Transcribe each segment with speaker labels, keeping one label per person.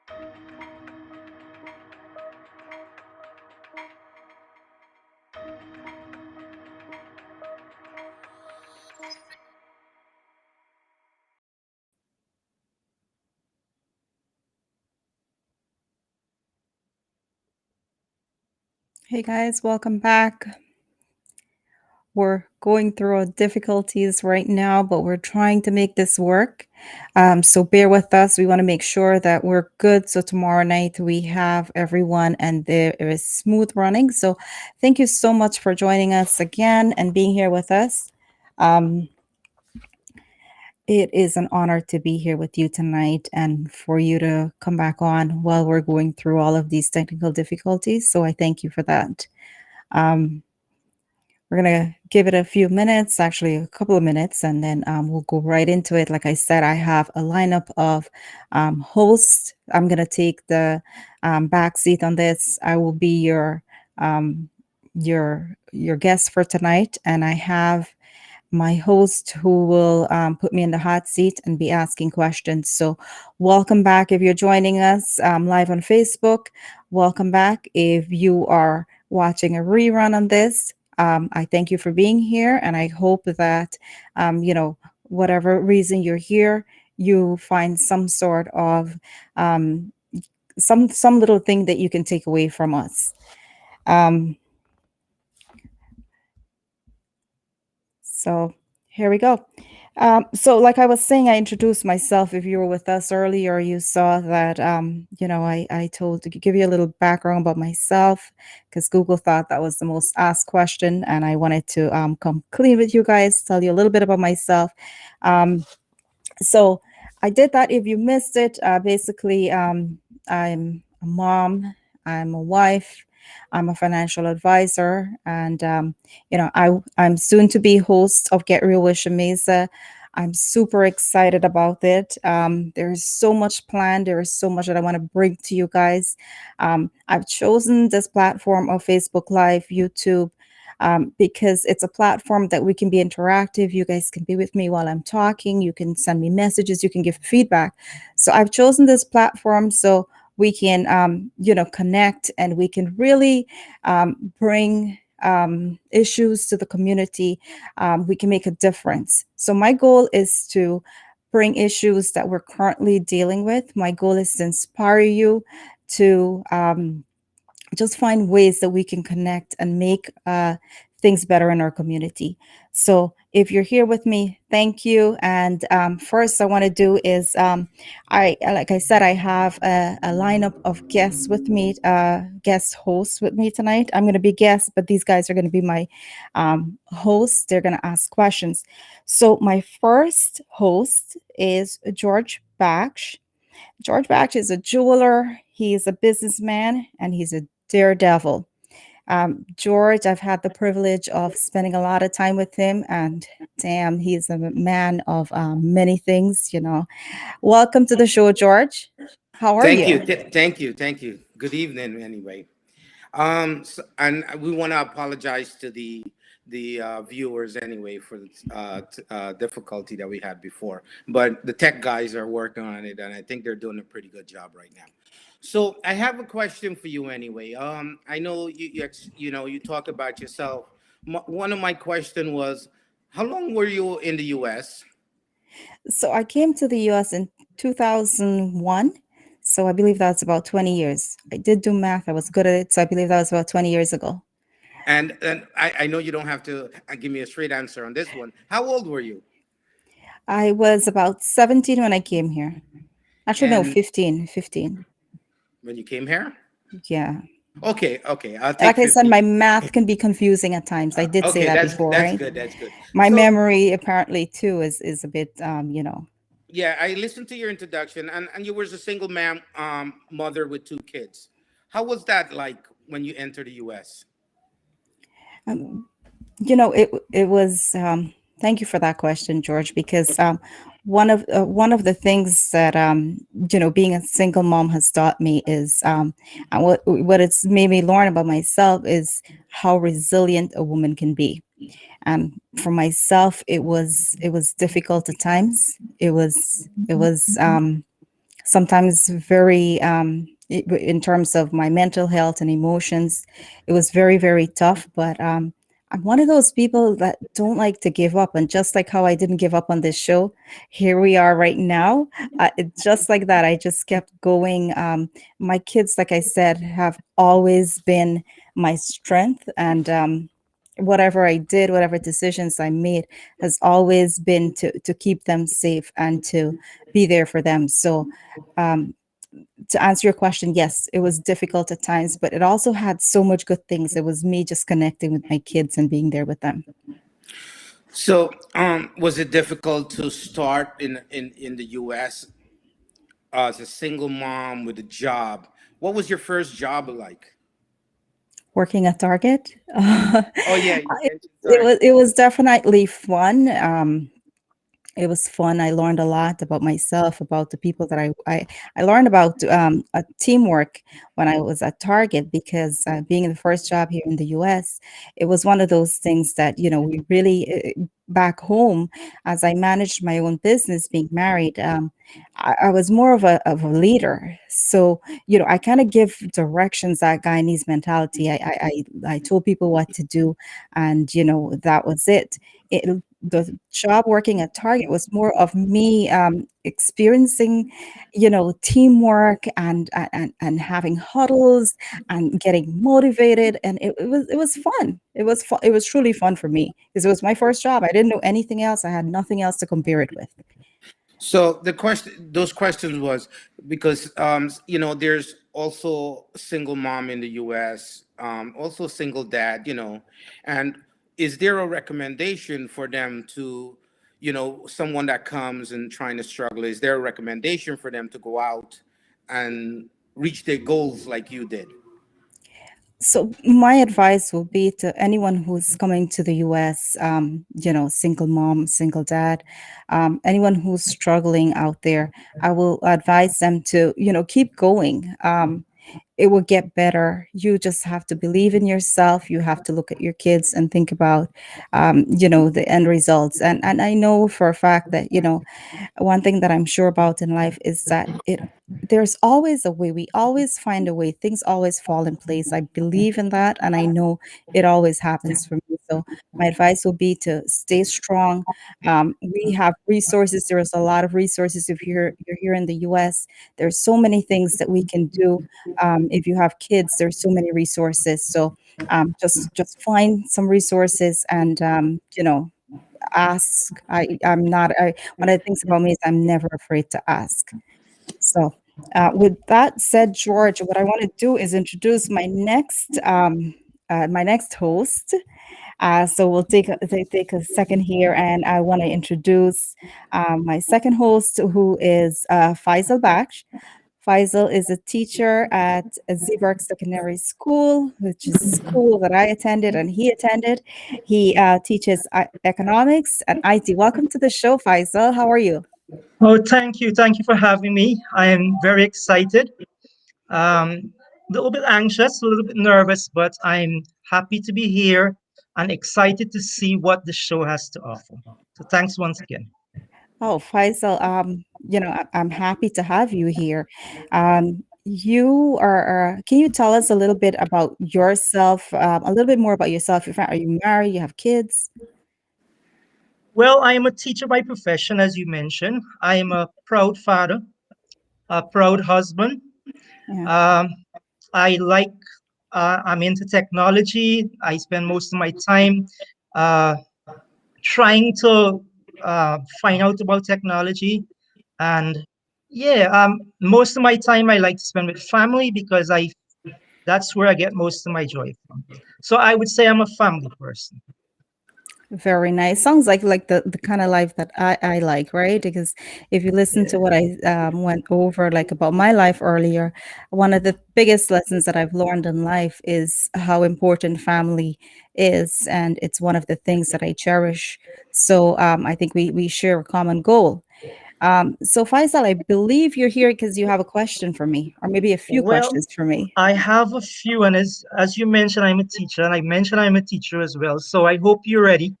Speaker 1: Hey guys, welcome back. We're going through difficulties right now, but we're trying to make this work. So bear with us. We want to make sure that we're good. So tomorrow night we have everyone and there is smooth running. So thank you so much for joining us again and being here with us. Um, it is an honor to be here with you tonight and for you to come back on while we're going through all of these technical difficulties. So I thank you for that. Um, We're going to give it a few minutes, actually a couple of minutes, and then we'll go right into it. Like I said, I have a lineup of hosts. I'm going to take the back seat on this. I will be um, your guest for tonight, and I have my host who will put me in the hot seat and be asking questions. So, welcome back if you're joining us live on Facebook. Welcome back if you are watching a rerun on this. I thank you for being here, and I hope that, whatever reason you're here, you find some sort of um, some little thing that you can take away from us. Um, So here we go. So, like I was saying, I introduced myself. If you were with us earlier, you saw that, I told to give you a little background about myself because Google thought that was the most asked question. And I wanted to come clean with you guys, tell you a little bit about myself. Um, so I did that. If you missed it, basically, I'm a mom, I'm a wife, I'm a financial advisor, and I'm soon to be host of Get Real with Shameeza. I'm super excited about it. There is so much planned. There is so much that I want to bring to you guys. I've chosen this platform of Facebook Live, YouTube, because it's a platform that we can be interactive. You guys can be with me while I'm talking. You can send me messages. You can give feedback. So I've chosen this platform so we can, connect and we can really bring issues to the community. We can make a difference. So my goal is to bring issues that we're currently dealing with. My goal is to inspire you to just find ways that we can connect and make things better in our community. So if you're here with me, thank you. And first, I want to do is like I said, I have a lineup of guests with me, guest hosts with me tonight. I'm going to be guests, but these guys are going to be my hosts. They're going to ask questions. So my first host is George Baksh. George Baksh is a jeweler, he's a businessman, and he's a daredevil. George, I've had the privilege of spending a lot of time with him, and damn, he's a man of many things, Welcome to the show, George. How are
Speaker 2: Thank
Speaker 1: you?
Speaker 2: you, thank you. Good evening, anyway. And we want to apologize to the viewers anyway for the difficulty that we had before. But the tech guys are working on it, and I think they're doing a pretty good job right now. So I have a question for you anyway. I know you talk about yourself. One of my question was, how long were you in the U.S.?
Speaker 1: So I came to the US in 2001. So I believe that's about 20 years. I did do math. I was good at it. So I believe that was about 20 years ago.
Speaker 2: And I know you don't have to give me a straight answer on this one. How old were you?
Speaker 1: I was about 17 when I came here. Actually, no,
Speaker 2: And
Speaker 1: 15. 15.
Speaker 2: when you came here?
Speaker 1: Yeah.
Speaker 2: Okay, okay, I'll take
Speaker 1: Like I said,
Speaker 2: 50.
Speaker 1: my math can be confusing at times. I did say
Speaker 2: Okay,
Speaker 1: that
Speaker 2: that's
Speaker 1: before,
Speaker 2: that's
Speaker 1: right?
Speaker 2: good. That's good.
Speaker 1: My
Speaker 2: So
Speaker 1: memory apparently too is a bit
Speaker 2: yeah, I listened to your introduction, and you were a single man, mother with two kids. How was that like when you entered the U.S.?
Speaker 1: um, it was thank you for that question, George, because one of the things that being a single mom has taught me is and what it's made me learn about myself is how resilient a woman can be. And for myself, it was difficult at times. It was sometimes very in terms of my mental health and emotions. It was very, very tough, but I'm one of those people that don't like to give up. And just like how I didn't give up on this show, here we are right now. Just like that, I just kept going. My kids, like I said, have always been my strength, and whatever I did, whatever decisions I made, has always been to keep them safe and to be there for them. So, um, to answer your question, yes, it was difficult at times, but it also had so much good things. It was me just connecting with my kids and being there with them.
Speaker 2: So, was it difficult to start in the U.S. As a single mom with a job? What was your first job like?
Speaker 1: Working at Target,
Speaker 2: Oh yeah, you
Speaker 1: it,
Speaker 2: mentioned
Speaker 1: it
Speaker 2: Target.
Speaker 1: was it was definitely fun. It was fun. I learned a lot about myself, about the people that I learned about teamwork when I was at Target, because being in the first job here in the US, it was one of those things that, we really, back home, as I managed my own business, being married, I was more of a leader. So, I kind of give directions, that Guyanese mentality. I told people what to do, and, that was it. The job working at Target was more of me experiencing, teamwork and having huddles and getting motivated, and it was fun. It was truly fun for me because it was my first job. I didn't know anything else. I had nothing else to compare it with.
Speaker 2: So the question, those questions was because there's also single mom in the U.S., also single dad, and is there a recommendation for them to, someone that comes and trying to struggle? Is there a recommendation for them to go out and reach their goals like you did?
Speaker 1: So my advice will be to anyone who's coming to the US, single mom, single dad, anyone who's struggling out there, I will advise them to, keep going. It will get better. You just have to believe in yourself. You have to look at your kids and think about, the end results. And I know for a fact that, one thing that I'm sure about in life is that there's always a way. We always find a way. Things always fall in place. I believe in that, and I know it always happens for me. So my advice will be to stay strong. We have resources. There's a lot of resources. If you're here in the U.S., there's so many things that we can do. If you have kids, there's so many resources. So just find some resources and ask. I'm not. One of the things about me is I'm never afraid to ask. So, with that said, George, what I want to do is introduce my next host. So we'll take a second here, and I want to introduce my second host, who is Faisal Baksh. Faisal is a teacher at Zeeburg Secondary School, which is a school that I attended and he attended. He teaches economics and IT. Welcome to the show, Faisal. How are you?
Speaker 3: Oh, thank you. Thank you for having me. I am very excited. A little bit anxious, a little bit nervous, but I'm happy to be here and excited to see what the show has to offer. So thanks once again.
Speaker 1: Oh, Faisal, I'm happy to have you here. You can you tell us a little bit about yourself, a little bit more about yourself? Are you married? You have kids?
Speaker 3: Well, I am a teacher by profession, as you mentioned. I am a proud father, a proud husband.
Speaker 1: Yeah.
Speaker 3: Um, I like, I'm into technology. I spend most of my time uh, trying to find out about technology. And yeah, most of my time I like to spend with family because I that's where I get most of my joy from. So I would say I'm a family person.
Speaker 1: Very nice. Sounds like the kind of life that I like, right? Because if you listen to
Speaker 3: Yeah.
Speaker 1: what I went over, like about my life earlier, one of the biggest lessons that I've learned in life is how important family is, and it's one of the things that I cherish. So I think we share a common goal. So Faisal, I believe you're here because you have a question for me, or maybe a few
Speaker 3: Well,
Speaker 1: questions for me.
Speaker 3: I have a few, and as you mentioned, I'm a teacher, and I mentioned I'm a teacher as well. So I hope you're ready.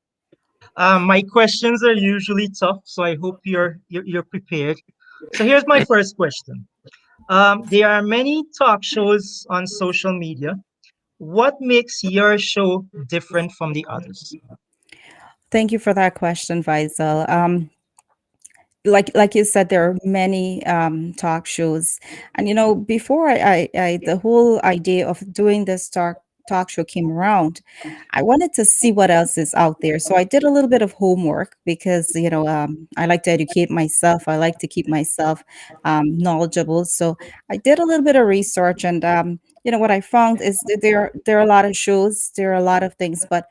Speaker 3: My questions are usually tough, so I hope you're prepared. So here's my first question. There are many talk shows on social media. What makes your show different from the others?
Speaker 1: Thank you for that question, Faisal. Like you said, there are many talk shows, and before the whole idea of doing this talk show came around, I wanted to see what else is out there. So I did a little bit of homework because I like to educate myself. I like to keep myself knowledgeable. So I did a little bit of research, and what I found is that there are a lot of shows, there are a lot of things, but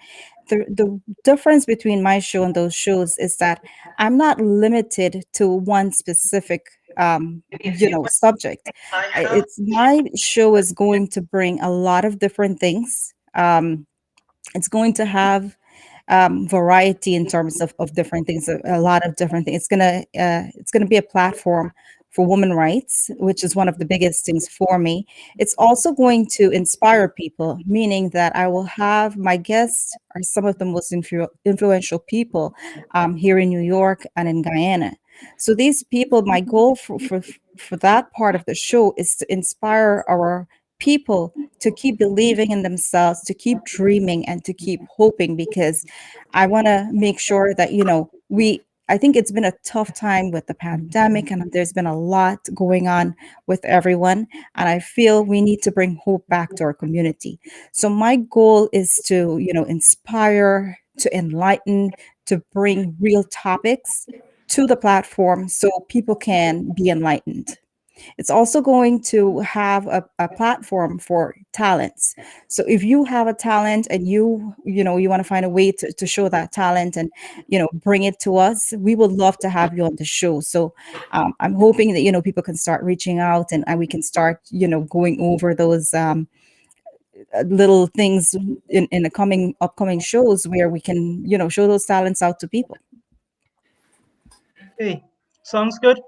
Speaker 1: the difference between my show and those shows is that I'm not limited to one specific subject. It's my show is going to bring a lot of different things. It's going to have variety in terms of different things, a lot of different things. It's gonna be a platform for women rights, which is one of the biggest things for me. It's also going to inspire people, meaning that I will have my guests are some of the most influential people here in New York and in Guyana. So these people, my goal for that part of the show is to inspire our people to keep believing in themselves, to keep dreaming, and to keep hoping, because I want to make sure that, I think it's been a tough time with the pandemic and there's been a lot going on with everyone. And I feel we need to bring hope back to our community. So my goal is to, inspire, to enlighten, to bring real topics to the platform so people can be enlightened. It's also going to have a platform for talents. So if you have a talent and you want to find a way to show that talent and bring it to us, we would love to have you on the show. So I'm hoping that people can start reaching out, and we can start going over those little things in the coming upcoming shows where we can show those talents out to people.
Speaker 3: Hey, sounds good.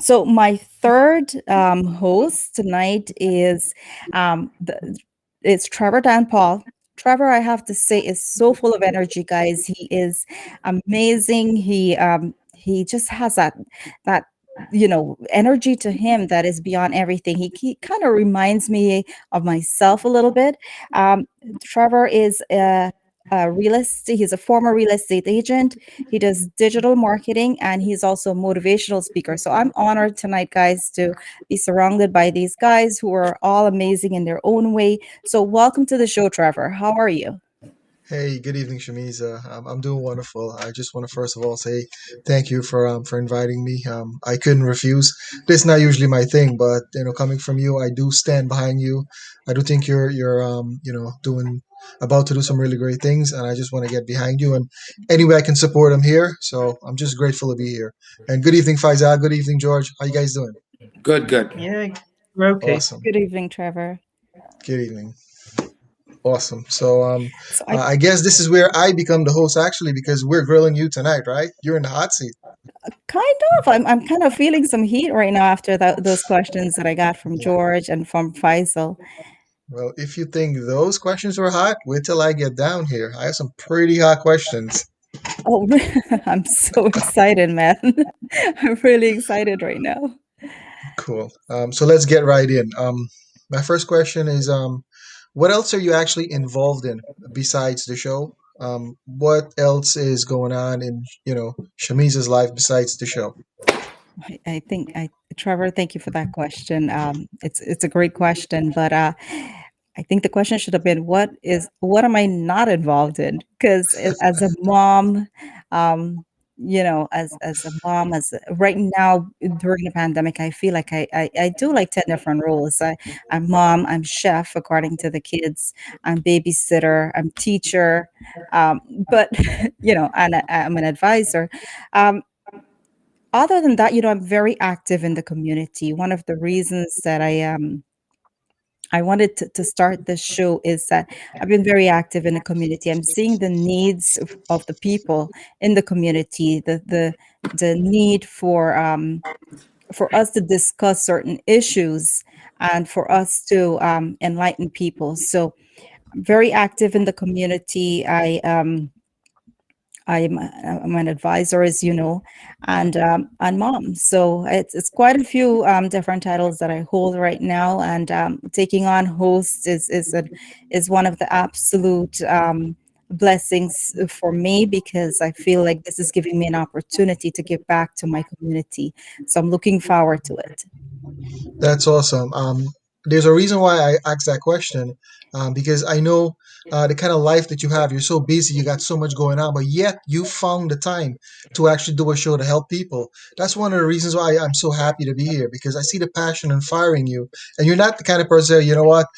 Speaker 1: So my third host tonight is it's Trevor Danpaul. Trevor, I have to say, is so full of energy, guys. He is amazing. He just has that energy to him that is beyond everything. He kind of reminds me of myself a little bit. Um, Trevor is a real estate. He's a former real estate agent. He does digital marketing, and he's also a motivational speaker. So I'm honored tonight, guys, to be surrounded by these guys who are all amazing in their own way. So welcome to the show, Trevor. How are you?
Speaker 4: Hey, good evening, Shameeza. I'm doing wonderful. I just want to first of all say thank you for inviting me. I couldn't refuse. This is not usually my thing, but coming from you, I do stand behind you. I do think you're doing about to do some really great things, and I just want to get behind you. And any way I can support, I'm here. So I'm just grateful to be here. And good evening, Faisal. Good evening, George. How you guys doing?
Speaker 2: Good, good.
Speaker 3: Yeah, we're okay.
Speaker 4: Awesome.
Speaker 1: Good evening, Trevor.
Speaker 4: Good evening. Awesome. So
Speaker 1: So I
Speaker 4: I guess this is where I become the host actually because we're grilling you tonight, right? You're in the hot seat.
Speaker 1: kind I'm kind of feeling some heat right now after those questions that I got from George and from Faisal.
Speaker 4: Well, if you think those questions were hot, wait till I get down here. I have some pretty hot questions.
Speaker 1: Oh, I'm so excited, man. I'm really excited right now.
Speaker 4: Cool. So let's get right in. My first question is, what else are you actually involved in besides the show? What else is going on in, Shamiza's life besides the show?
Speaker 1: I think Trevor, thank you for that question. It's a great question, but I think the question should have been what am I not involved in? Because as a mom, um, as a mom, right now during the pandemic, I feel like I do like 10 different roles. I'm mom, I'm chef, according to the kids, I'm babysitter, I'm teacher, but and I'm an advisor. Um, Other than that, I'm very active in the community. One of the reasons that I wanted to start this show is that I've been very active in the community. I'm seeing the needs of the people in the community, the need for us to discuss certain issues and for us to enlighten people. So I'm very active in the community. I'm an advisor, as you know, and mom. So it's quite a few different titles that I hold right now, and taking on host is one of the absolute blessings for me because I feel like this is giving me an opportunity to give back to my community. So I'm looking forward to it.
Speaker 4: That's awesome. There's a reason why I asked that question, because I know the kind of life that you have. You're so busy, you got so much going on, but yet you found the time to actually do a show to help people. That's one of the reasons why I'm so happy to be here because I see the passion and fire in you, and you're not the kind of person that, you know what,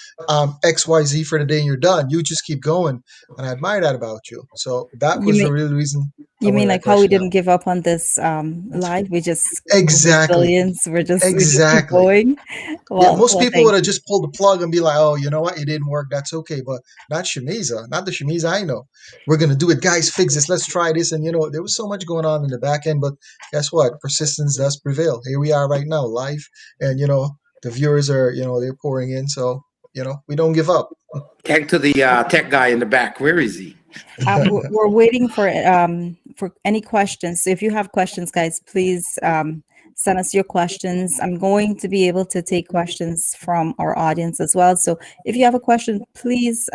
Speaker 4: X Y Z for the day and you're done. You just keep going, and I admire that about you. So that
Speaker 1: You
Speaker 4: was the
Speaker 1: mean
Speaker 4: real reason I
Speaker 1: you mean
Speaker 4: wanted that
Speaker 1: like how we
Speaker 4: question out.
Speaker 1: didn't give up on this live? We just
Speaker 4: Exactly.
Speaker 1: resilience. We just keep
Speaker 4: Exactly.
Speaker 1: going.
Speaker 4: Yeah,
Speaker 1: Well,
Speaker 4: most
Speaker 1: well,
Speaker 4: people would
Speaker 1: thank
Speaker 4: have
Speaker 1: you.
Speaker 4: just pulled the plug and be like, "Oh, you know what? It didn't work. That's okay." But not Shamiza, not the Shamiza I know. We're gonna do it, guys. Fix this. Let's try this. And there was so much going on in the back end, but guess what? Persistence does prevail. Here we are right now, live, and the viewers are, they're pouring in. So we don't give up.
Speaker 2: Thank to the tech guy in the back. Where is he?
Speaker 1: We're waiting for any questions. So if you have questions, guys, please send us your questions. I'm going to be able to take questions from our audience as well. So if you have a question, please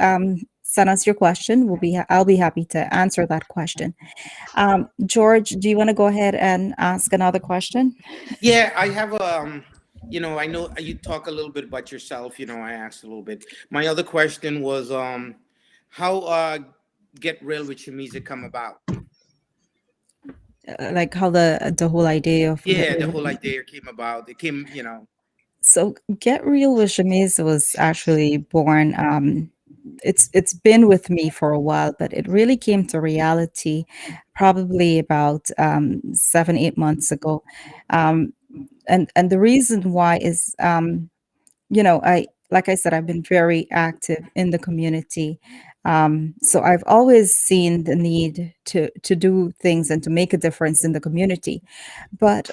Speaker 1: send us your question. I'll be happy to answer that question. George, do you want to go ahead and ask another question?
Speaker 2: Yeah, I have I know you talk a little bit about yourself. I asked a little bit. My other question was, how get real with your music come about?
Speaker 1: Like how the whole idea of get
Speaker 2: Yeah, the
Speaker 1: real with
Speaker 2: whole
Speaker 1: me.
Speaker 2: idea came about. It came.
Speaker 1: So Get Real with Shameeza was actually born. It's been with me for a while, but it really came to reality probably about 7, 8 months ago. Um, and the reason why is, I like I said, I've been very active in the community. So I've always seen the need to do things and to make a difference in the community. But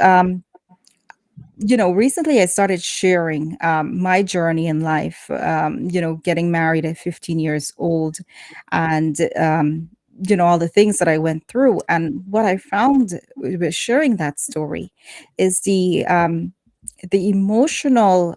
Speaker 1: recently I started sharing my journey in life, getting married at 15 years old and, all the things that I went through. And what I found with sharing that story is the emotional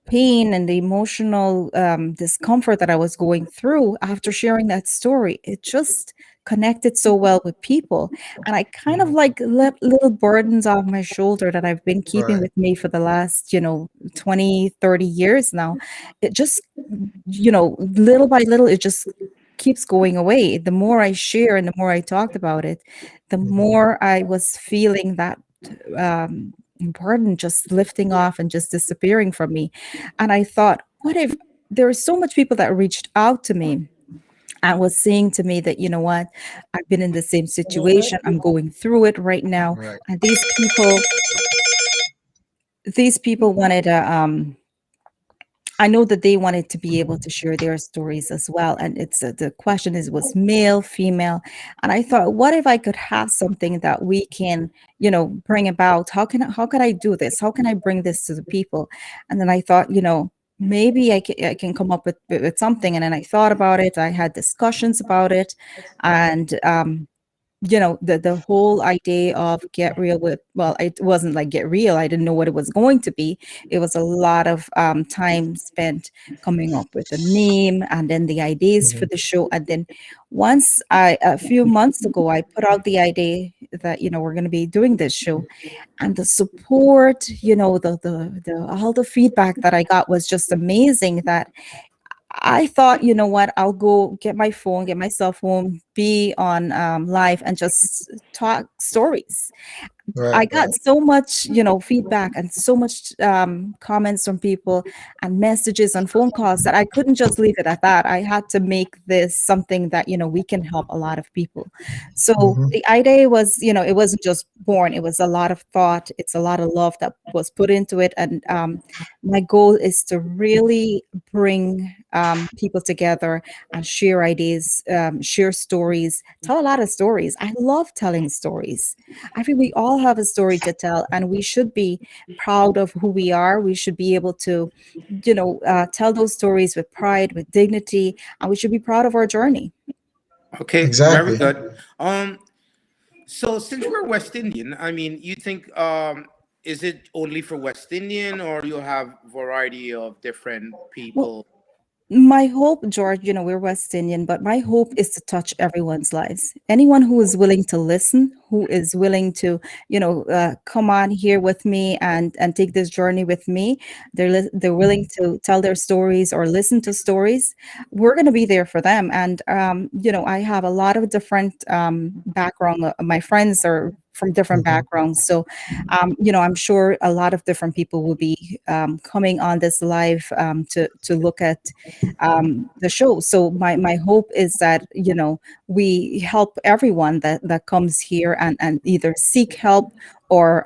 Speaker 1: pain and the emotional discomfort that I was going through after sharing that story. It just connected so well with people. And I kind of
Speaker 4: Mhm.
Speaker 1: like let little burdens off my shoulder that I've been keeping
Speaker 4: Right.
Speaker 1: with me for the last, 20, 30 years now. It just, little by little, it just keeps going away. The more I share and the more I talked about it, the
Speaker 4: Mhm.
Speaker 1: more I was feeling that burden just lifting off and just disappearing from me. And I thought, what if there are so much people that reached out to me and was saying to me that, what, I've been in the same situation, I'm going through it right now.
Speaker 4: Right.
Speaker 1: And these people wanted a I know that they wanted to be able to share their stories as well. And the question is, was male, female? And I thought, what if I could have something that we can, bring about? How can I do this? How can I bring this to the people? And then I thought, maybe I can come up with something. And then I thought about it. I had discussions about it. And the whole idea of Get Real with, well, it wasn't like Get Real, I didn't know what it was going to be. It was a lot of time spent coming up with the name and then the ideas for
Speaker 4: Mhm.
Speaker 1: the show. And then a few months ago, I put out the idea that we're going to be doing this show, and the support, the all the feedback that I got was just amazing. That I thought, you know what, I'll go get my phone, get my cell phone, be on live and just talk stories.
Speaker 4: Right.
Speaker 1: I got
Speaker 4: Right.
Speaker 1: so much, feedback and so much comments from people and messages and phone calls that I couldn't just leave it at that. I had to make this something that, we can help a lot of people. So
Speaker 4: Mhm.
Speaker 1: the idea was, it wasn't just born, it was a lot of thought. It's a lot of love that was put into it. And my goal is to really bring people together and share ideas, share stories, tell a lot of stories. I love telling stories. I think we all have a story to tell, and we should be proud of who we are. We should be able to, tell those stories with pride, with dignity, and we should be proud of our journey.
Speaker 2: Okay, very
Speaker 4: Exactly.
Speaker 2: good. So since we're West Indian, I mean, you think is it only for West Indian, or you have variety of different
Speaker 1: Well,
Speaker 2: people?
Speaker 1: my hope, George, we're West Indian, but my hope is to touch everyone's lives. Anyone who is willing to listen, who is willing to, come on here with me and take this journey with me. They're willing to tell their stories or listen to stories. We're going to be there for them. And I have a lot of different background. My friends are from different
Speaker 4: Hmm.
Speaker 1: backgrounds, so I'm sure a lot of different people will be coming on this live to look at the show. So my hope is that we help everyone that comes here and either seek help or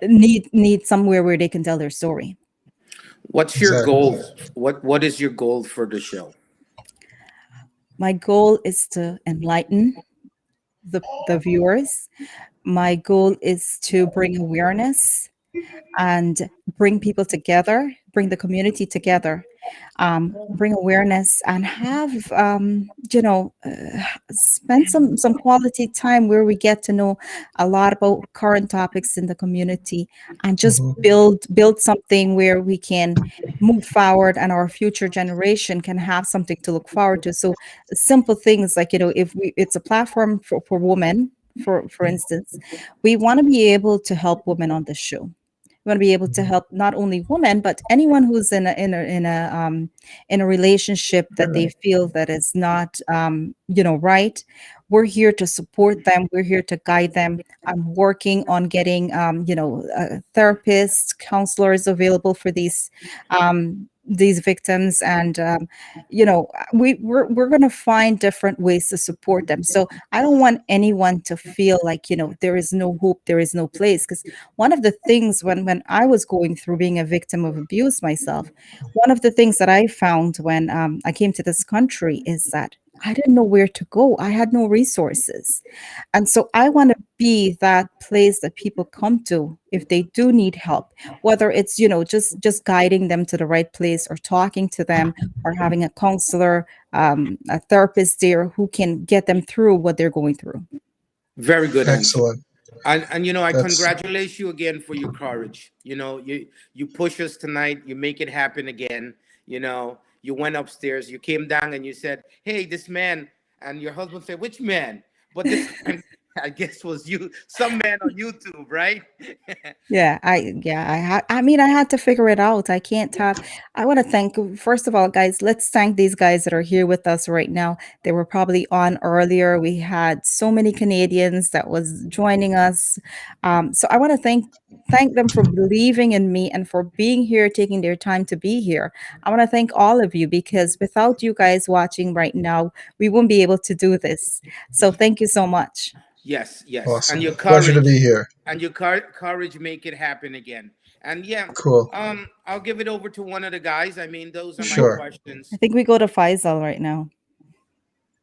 Speaker 1: need somewhere where they can tell their story.
Speaker 2: What's your
Speaker 4: Exactly.
Speaker 2: goal? What is your goal for the show?
Speaker 1: My goal is to enlighten the viewers. My goal is to bring awareness and bring people together, bring the community together, bring awareness, and have spend some quality time where we get to know a lot about current topics in the community, and just
Speaker 4: Hmm.
Speaker 1: build something where we can move forward and our future generation can have something to look forward to. So simple things like, if it's a platform for women, for instance, we want to be able to help women on the show. We want to be able to help not only women but anyone who's in a relationship that they feel that is not right. We're here to support them. We're here to guide them. I'm working on getting therapists, counselors available for these victims, and we're going to find different ways to support them. So I don't want anyone to feel like there is no hope, there is no place, because one of the things when I was going through being a victim of abuse myself, one of the things that I found when I came to this country is that I didn't know where to go. I had no resources. And so I want to be that place that people come to if they do need help, whether it's, just guiding them to the right place or talking to them or having a counselor, a therapist there who can get them through what they're going through.
Speaker 2: Very good answer.
Speaker 4: Excellent.
Speaker 2: And I
Speaker 4: That's
Speaker 2: congratulate you again for your courage. You push us tonight. You make it happen again. You went upstairs. You came down and you said, "Hey, this man." And your husband said, "Which man?" But this time, I guess was you, some man on YouTube, right?
Speaker 1: I had to figure it out. I can't have I want to thank, first of all, guys, let's thank these guys that are here with us right now. They were probably on earlier. We had so many Canadians that was joining us. So I want to thank them for believing in me and for being here, taking their time to be here. I want to thank all of you because without you guys watching right now, we won't be able to do this. So thank you so much.
Speaker 2: Yes, yes. And
Speaker 4: awesome.
Speaker 2: your
Speaker 4: Pleasure to be
Speaker 2: courage,
Speaker 4: here.
Speaker 2: courage make it happen again. And yeah,
Speaker 4: Cool.
Speaker 2: I'll give it over to one of the guys. I mean, those are my
Speaker 1: Mhm.
Speaker 4: Sure.
Speaker 1: I
Speaker 2: questions.
Speaker 1: think we go to Faisal right now.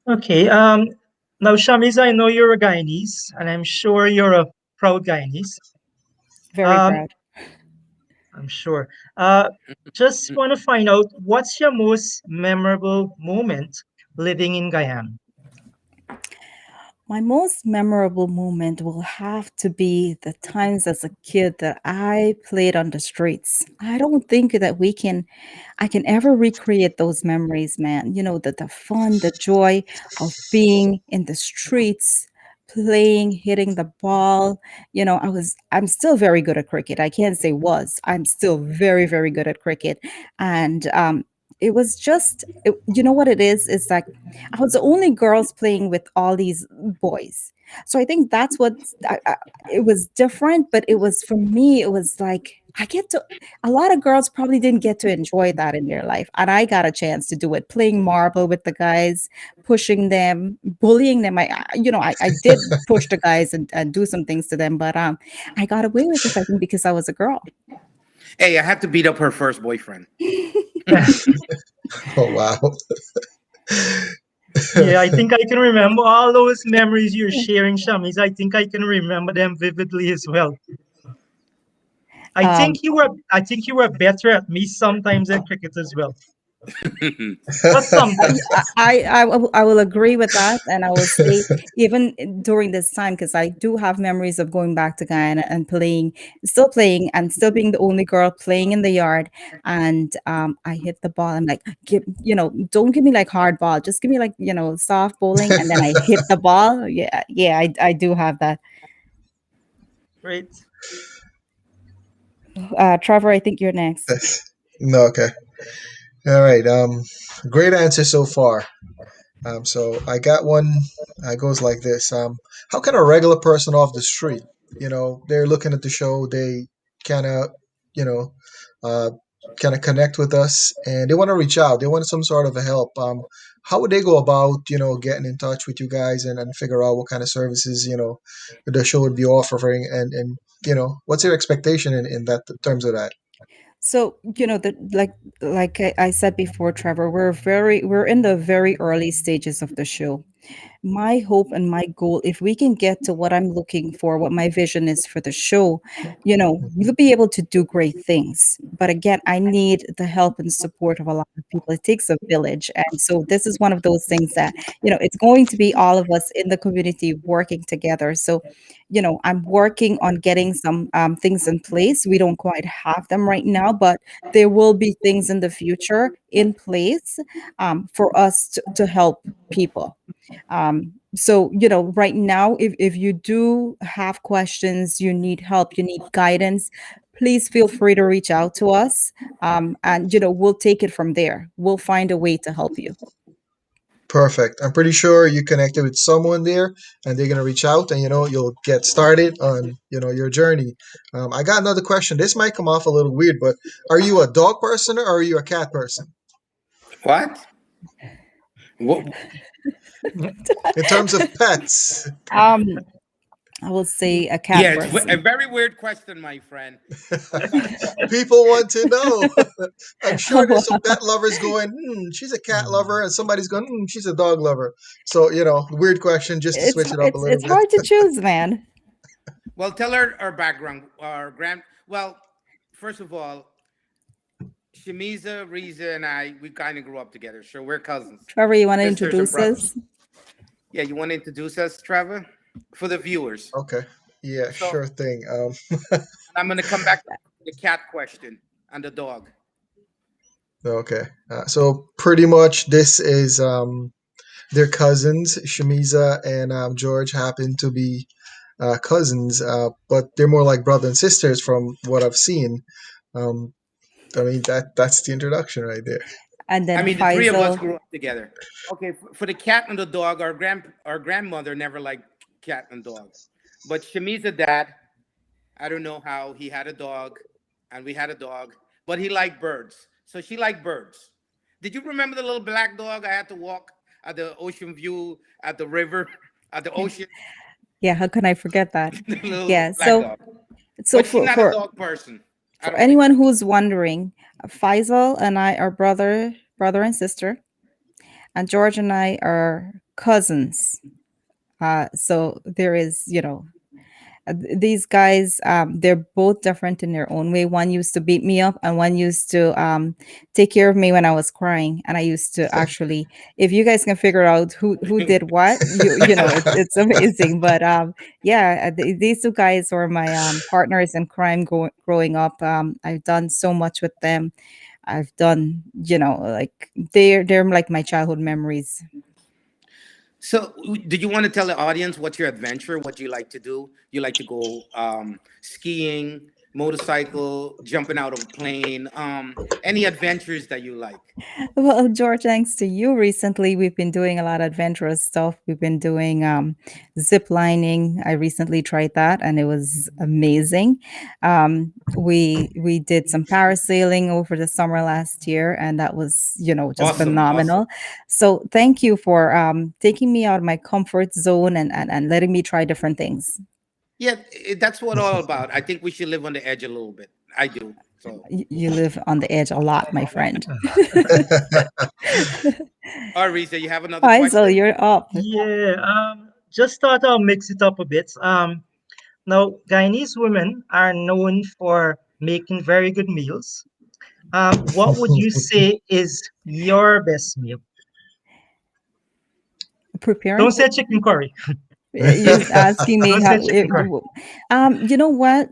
Speaker 3: Okay. Now, Shamiz, I know you're a Guyanese, and I'm sure you're a proud Guyanese.
Speaker 1: Very
Speaker 3: Um,
Speaker 1: proud.
Speaker 3: I'm sure. Uh, just want to find out what's your most memorable moment living in Guyana?
Speaker 1: My most memorable moment will have to be the times as a kid that I played on the streets. I don't think that I can ever recreate those memories, man. The fun, the joy of being in the streets, playing, hitting the ball. I'm still very good at cricket. I can't say was. I'm still very, very good at cricket. And it was just, you know what it is? It's like I was the only girls playing with all these boys. So I think that's what it was different, but it was for me, it was like a lot of girls probably didn't get to enjoy that in their life. And I got a chance to do it, playing marble with the guys, pushing them, bullying them. I did push the guys and do some things to them, but I got away with it, I think, because I was a girl.
Speaker 2: Hey, I had to beat up her first boyfriend.
Speaker 4: Oh wow.
Speaker 3: Yeah, I think I can remember all those memories you're sharing, Shamiz. I think I can remember them vividly as well.
Speaker 1: Um,
Speaker 3: I think you were better at me sometimes at cricket as well. Just
Speaker 1: Y-
Speaker 3: sometimes.
Speaker 1: I will agree with that, and I will say even during this time, because I do have memories of going back to Guyana and playing, and still being the only girl playing in the yard. And I hit the ball. I'm like, don't give me like hard ball, just give me like soft bowling, and then I hit the ball. Yeah, yeah, I do have that.
Speaker 3: Right.
Speaker 1: Trevor, I think you're next.
Speaker 4: No, okay. All right. Great answer so far. So I got one. It goes like this. How can a regular person off the street, they're looking at the show, they kind of, you know, uh, kind of connect with us, and they want to reach out. They want some sort of a help. How would they go about, getting in touch with you guys and figure out what kind of services, the show would be offering, and what's your expectation in that terms of that?
Speaker 1: So, that like I said before, Trevor, we're in the very early stages of the show. My hope and my goal, if we can get to what I'm looking for, what my vision is for the show, we'll be able to do great things. But again, I need the help and support of a lot of people. It takes a village. And so this is one of those things that, it's going to be all of us in the community working together. So, I'm working on getting some things in place. We don't quite have them right now, but there will be things in the future in place for us to help people. So, right now, if you do have questions, you need help, you need guidance, please feel free to reach out to us. And, we'll take it from there. We'll find a way to help you.
Speaker 4: Perfect. I'm pretty sure you connected with someone there, and they're gonna reach out, and you'll get started on your journey. I got another question. This might come off a little weird, but are you a dog person or are you a cat person?
Speaker 2: What? What?
Speaker 4: In terms of pets,
Speaker 1: Um, I will say a cat
Speaker 2: Yeah, it's a
Speaker 1: person.
Speaker 2: very weird question, my friend. But
Speaker 4: people want to know. I'm sure there's some pet lovers going, she's a cat lover, and somebody's going, she's a dog lover. So weird question just to
Speaker 1: it's
Speaker 4: switch it up a
Speaker 1: it's
Speaker 4: little
Speaker 1: it's
Speaker 4: bit.
Speaker 1: hard to choose, man.
Speaker 2: well, tell her our background. Our grand. Well, first of all, Shameeza, Reza, and I, we kind of grew up together. So we're cousins,
Speaker 1: Trevor, you want to
Speaker 2: sisters, and
Speaker 1: introduce
Speaker 2: brothers.
Speaker 1: us?
Speaker 2: Yeah, you want to introduce us, Trevor, for the viewers?
Speaker 4: Okay. Yeah,
Speaker 2: So,
Speaker 4: sure thing.
Speaker 2: and I'm going to come back to the cat question and the dog.
Speaker 4: Okay. So pretty much this is their cousins. Shamiza and George happen to be cousins, but they're more like brother and sisters from what I've seen. Um, I mean that's the introduction right there.
Speaker 1: And
Speaker 2: I
Speaker 1: then
Speaker 2: mean, the three of us
Speaker 1: Faisal.
Speaker 2: grew up together. Okay, for the cat and the dog, our grandmother never liked cat and dog, but Shamiza dad, I don't know how he had a dog, and we had a dog, but he liked birds, so she liked birds. Did you remember the little black dog I had to walk at the ocean view at the river at the ocean?
Speaker 1: Yeah, how can I forget that?
Speaker 2: The little
Speaker 1: Yeah.
Speaker 2: black
Speaker 1: So
Speaker 2: dog.
Speaker 1: so
Speaker 2: But she's
Speaker 1: for
Speaker 2: not a
Speaker 1: for
Speaker 2: dog person. I
Speaker 1: for
Speaker 2: don't think.
Speaker 1: anyone who's wondering, Faisal and I are brother and sister, and George and I are cousins. So there is, these guys, they're both different in their own way. One used to beat me up, and one used to take care of me when I was crying. And I used to actually, if you guys can figure out who did what, it's amazing. But yeah, these two guys were my partners in crime growing up. I've done so much with them. I've done, like they're like my childhood memories.
Speaker 2: So, did you want to tell the audience what's your adventure? What you like to do? You like to go skiing, motorcycle, jumping out of a plane. Any adventures that you like?
Speaker 1: Well, George, thanks to you, recently we've been doing a lot of adventurous stuff. We've been doing zip lining. I recently tried that, and it was amazing. We did some parasailing over the summer last year, and that was, just
Speaker 2: Awesome, awesome.
Speaker 1: phenomenal. So thank you for taking me out of my comfort zone and letting me try different things.
Speaker 2: Yeah, that's what all about. I think we should live on the edge a little bit. I do. So,
Speaker 1: You live on the edge a lot, my friend.
Speaker 2: all right, Risa, you have another
Speaker 1: Faisal,
Speaker 2: question?
Speaker 1: you're up.
Speaker 3: Yeah. Just thought I'll mix it up a bit. Now Guyanese women are known for making very good meals. What would you say is your best meal? Don't
Speaker 1: Preparing?
Speaker 3: say chicken curry.
Speaker 1: You're asking me
Speaker 3: Don't
Speaker 1: how
Speaker 3: say chicken curry.
Speaker 1: you know what?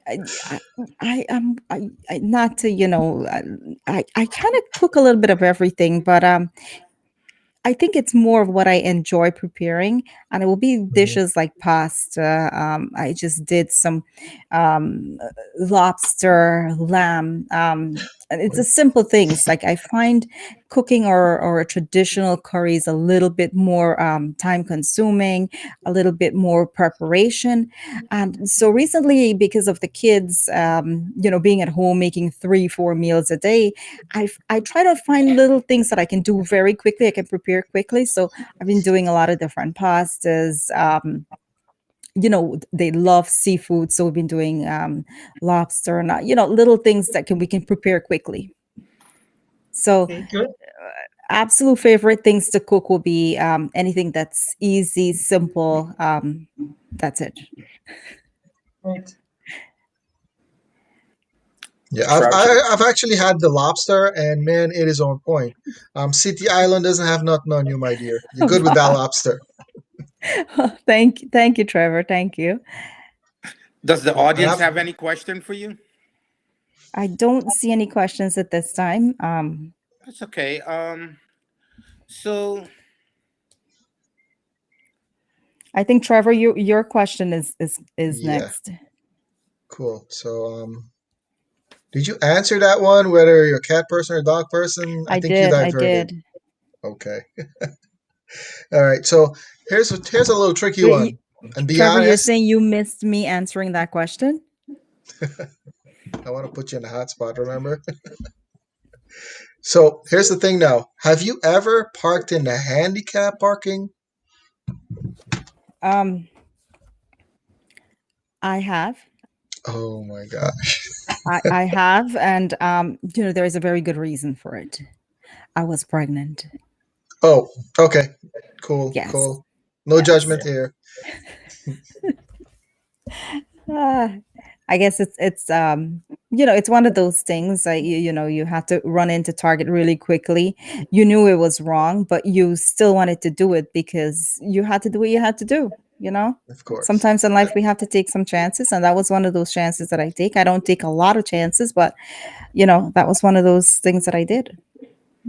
Speaker 1: I not to, I kind of cook a little bit of everything, but I think it's more of what I enjoy preparing, and it will be
Speaker 4: Mhm.
Speaker 1: dishes like pasta. I just did some um, lobster, lamb. And it's a simple things. Like I find cooking or a traditional curry is a little bit more time consuming, a little bit more preparation. And so recently, because of the kids, being at home making 3, 4 meals a day, I try to find little things that I can do very quickly. I can prepare quickly. So I've been doing a lot of different pastas. They love seafood, so we've been doing lobster and little things that can we can prepare quickly. So
Speaker 3: Okay, good.
Speaker 1: absolute favorite things to cook will be anything that's easy, simple. That's it.
Speaker 3: Right.
Speaker 4: Yeah,
Speaker 2: Trevor.
Speaker 4: I've actually had the lobster, and man, it is on point. City Island doesn't have nothing on you, my dear. You're good with that
Speaker 1: Wow.
Speaker 4: lobster.
Speaker 1: Thank you, Trevor. Thank you.
Speaker 2: Does the
Speaker 4: Yeah, and
Speaker 2: audience
Speaker 4: I've
Speaker 2: have any question for you?
Speaker 1: I don't see any questions at this time.
Speaker 2: That's okay. So
Speaker 1: I think Trevor, your question is
Speaker 4: yeah,
Speaker 1: next.
Speaker 4: cool. So did you answer that one? Whether you're a cat person or a dog person? I
Speaker 1: I
Speaker 4: think you
Speaker 1: did. I
Speaker 4: diverted.
Speaker 1: did.
Speaker 4: Okay. All right. So here's a little tricky
Speaker 1: Wait,
Speaker 4: one. And be
Speaker 1: Trevor, you're
Speaker 4: honest,
Speaker 1: saying you missed me answering that question?
Speaker 4: I want to put you in the hot spot. Remember? So here's the thing. Now, have you ever parked in the handicap parking?
Speaker 1: Um, I have.
Speaker 4: Oh my gosh.
Speaker 1: I have, and there is a very good reason for it. I was pregnant.
Speaker 4: Oh, okay. Cool.
Speaker 1: Yes.
Speaker 4: Cool. No
Speaker 1: Yes.
Speaker 4: judgment here.
Speaker 1: Ah, I guess it's one of those things that you had to run into Target really quickly. You knew it was wrong, but you still wanted to do it because you had to do what you had to do, you know?
Speaker 4: Of course.
Speaker 1: Sometimes in life we have to take some chances, and that was one of those chances that I take. I don't take a lot of chances, but that was one of those things that I did.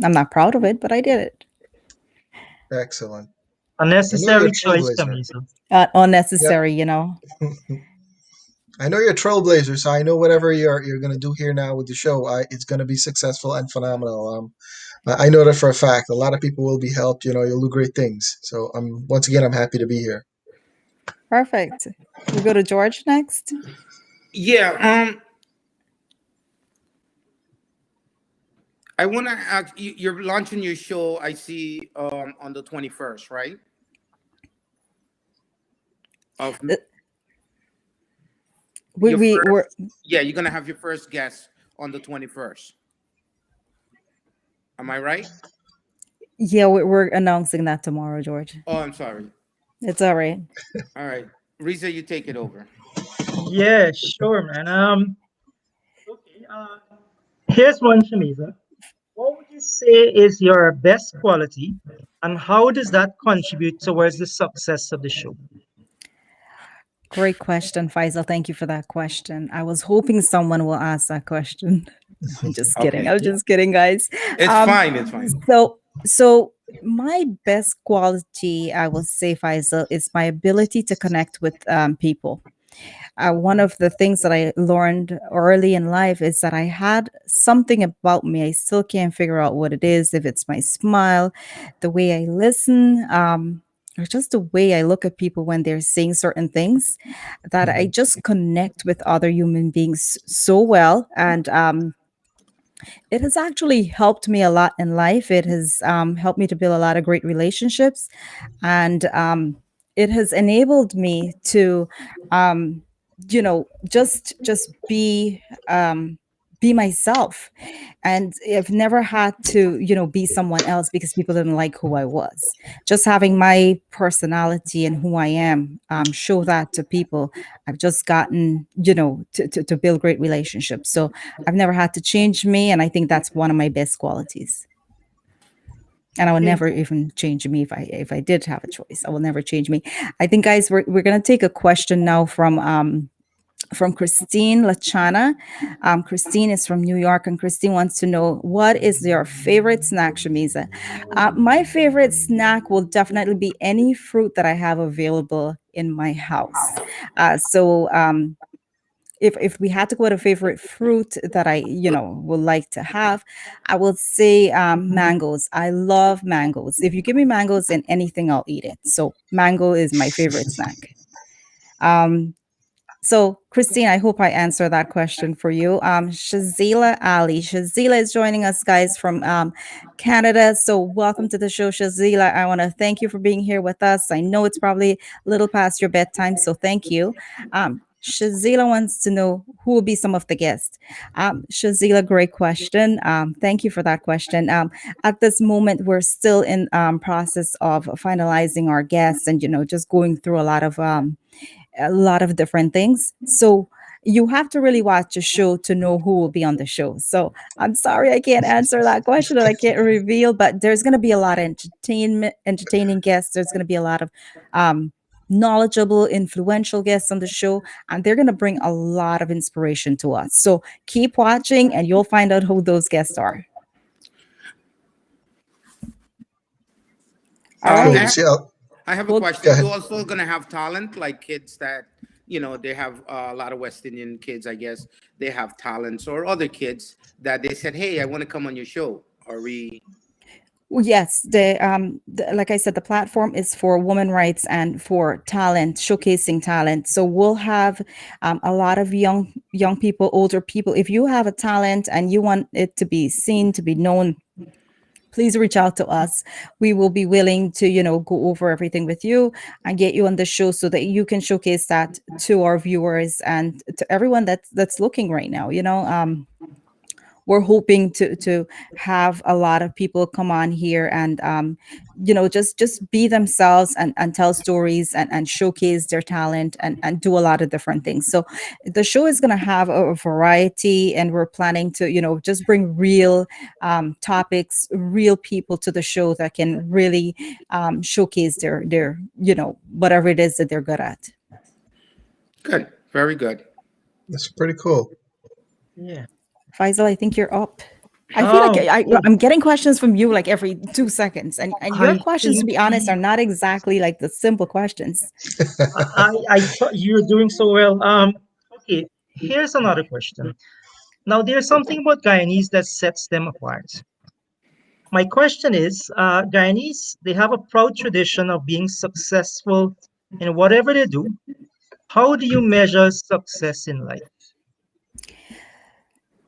Speaker 1: I'm not proud of it, but I did it.
Speaker 4: Excellent. I know you're a
Speaker 3: Unnecessary choice,
Speaker 4: trailblazer.
Speaker 3: Shameeza.
Speaker 4: Yep.
Speaker 1: Unnecessary,
Speaker 4: I know you're a trailblazer, so I know whatever you're gonna do here now with the show, it's gonna be successful and phenomenal. I know that for a fact. A lot of people will be helped. You'll do great things. So once again, I'm happy to be here.
Speaker 1: Perfect. We go to George next.
Speaker 2: yeah, I want to ask you. You're launching your show. I see on the 21st, right? Of
Speaker 1: Uh, We
Speaker 2: your
Speaker 1: we were
Speaker 2: first. Yeah, you're gonna have your first guest on the 21st. Am I right?
Speaker 1: Yeah, we're announcing that tomorrow, George.
Speaker 2: Oh, I'm sorry.
Speaker 1: It's all right.
Speaker 2: All right, Riza, you take it over.
Speaker 3: Yeah, sure, man. Okay. Here's one, Shameeza. What would you say is your best quality, and how does that contribute towards the success of the show?
Speaker 1: Great question, Faisal. Thank you for that question. I was hoping someone will ask that question. I'm just kidding.
Speaker 2: Okay,
Speaker 1: I'm just kidding, guys.
Speaker 2: it's
Speaker 1: Um,
Speaker 2: fine. It's fine.
Speaker 1: so my best quality, I will say, Faisal, is my ability to connect with people. One of the things that I learned early in life is that I had something about me. I still can't figure out what it is, if it's my smile, the way I listen, or just the way I look at people when they're saying certain things, that I
Speaker 4: Mhm.
Speaker 1: just connect with other human beings so well. And it has actually helped me a lot in life. It has helped me to build a lot of great relationships, and it has enabled me to just be. be myself. And I've never had to, be someone else because people didn't like who I was. Just having my personality and who I am, show that to people. I've just gotten, to build great relationships. So I've never had to change me. And I think that's one of my best qualities. And I would
Speaker 3: Okay.
Speaker 1: never even change me if I did have a choice. I will never change me. I think, guys, we're gonna take a question now from Christine Lachana. Christine is from New York, and Christine wants to know, what is your favorite snack, Shamiza? My favorite snack will definitely be any fruit that I have available in my house. So if we had to go with a favorite fruit that I, would like to have, I would say mangoes. I love mangoes. If you give me mangoes in anything, I'll eat it. So mango is my favorite snack. Um, so, Christine, I hope I answered that question for you. Shazila Ali. Shazila is joining us, guys, from Canada. So, welcome to the show, Shazila. I want to thank you for being here with us. I know it's probably a little past your bedtime, so thank you. Shazila wants to know who will be some of the guests. Shazila, great question. Thank you for that question. At this moment, we're still in process of finalizing our guests and, just going through a lot of different things. So you have to really watch a show to know who will be on the show. So I'm sorry I can't answer that question and I can't reveal, but there's going to be a lot of entertaining guests. There's going to be a lot of um, knowledgeable, influential guests on the show, and they're going to bring a lot of inspiration to us. So keep watching, and you'll find out who those guests are. All
Speaker 2: Um,
Speaker 1: right.
Speaker 4: Cool.
Speaker 2: I,
Speaker 4: See,
Speaker 2: I have a
Speaker 1: Well,
Speaker 4: go
Speaker 2: question.
Speaker 4: ahead.
Speaker 2: You also gonna have talent like kids that they have a lot of West Indian kids. I guess they have talents, or other kids that they said, "Hey, I want to come on your show." Are we
Speaker 1: well, yes, like I said, the platform is for women rights and for talent, showcasing talent. So we'll have a lot of young people, older people. If you have a talent and you want it to be seen, to be known, please reach out to us. We will be willing to, go over everything with you and get you on the show so that you can showcase that to our viewers and to everyone that's looking right now. We're hoping to have a lot of people come on here and just be themselves and tell stories and showcase their talent and do a lot of different things. So the show is going to have a variety, and we're planning to just bring real topics, real people to the show that can really showcase their whatever it is that they're good at.
Speaker 2: good? Very good.
Speaker 4: That's pretty cool.
Speaker 3: Yeah.
Speaker 1: Faisal, I think you're up. I feel like
Speaker 3: Oh, oh,
Speaker 1: I'm getting questions from you like every 2 seconds, and your
Speaker 3: I
Speaker 1: questions, to
Speaker 3: think
Speaker 1: be honest, are not exactly like the simple questions.
Speaker 3: I thought you were doing so well. Okay, here's another question. Now, there's something about Guyanese that sets them apart. My question is, Guyanese, they have a proud tradition of being successful in whatever they do. How do you measure success in life?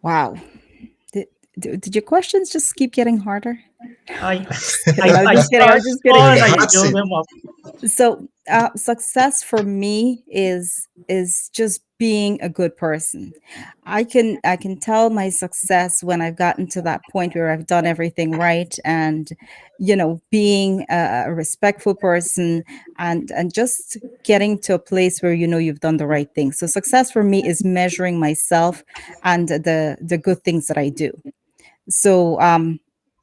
Speaker 1: Wow. Did, did your questions just keep getting harder?
Speaker 3: I,
Speaker 1: I'm just kidding. I'm
Speaker 3: I
Speaker 1: just kidding.
Speaker 3: start
Speaker 1: I'm just
Speaker 4: You're
Speaker 1: kidding.
Speaker 4: in
Speaker 3: small,
Speaker 4: the
Speaker 3: I
Speaker 4: hot
Speaker 3: build
Speaker 4: seat.
Speaker 3: them up.
Speaker 1: So success for me is just being a good person. I can tell my success when I've gotten to that point where I've done everything right, and being a respectful person, and just getting to a place where you've done the right thing. So success for me is measuring myself and the good things that I do. So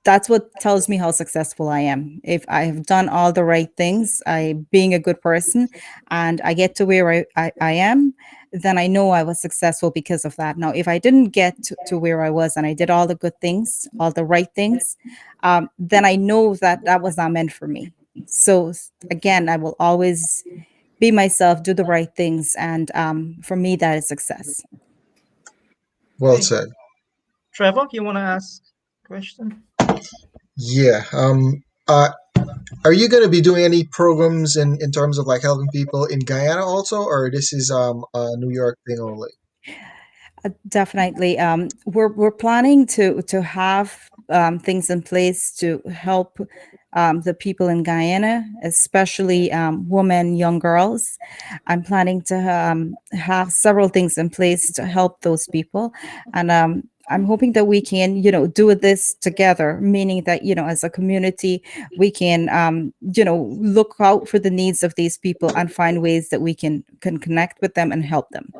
Speaker 1: that's what tells me how successful I am. If I have done all the right things, I being a good person, and I get to where I am, then I know I was successful because of that. Now, if I didn't get to where I was and I did all the good things, all the right things, then I know that that was not meant for me. So again, I will always be myself, do the right things, and for me, that is success.
Speaker 4: Well
Speaker 3: Okay,
Speaker 4: said.
Speaker 3: Trevor, you want to ask a question?
Speaker 4: Yeah. Are you going to be doing any programs in terms of like helping people in Guyana also, or this is a New York thing only?
Speaker 1: Definitely. We're planning to have things in place to help the people in Guyana, especially women, young girls. I'm planning to have several things in place to help those people, and I'm hoping that we can, do this together, meaning that, as a community, we can, look out for the needs of these people and find ways that we can connect with them and help them.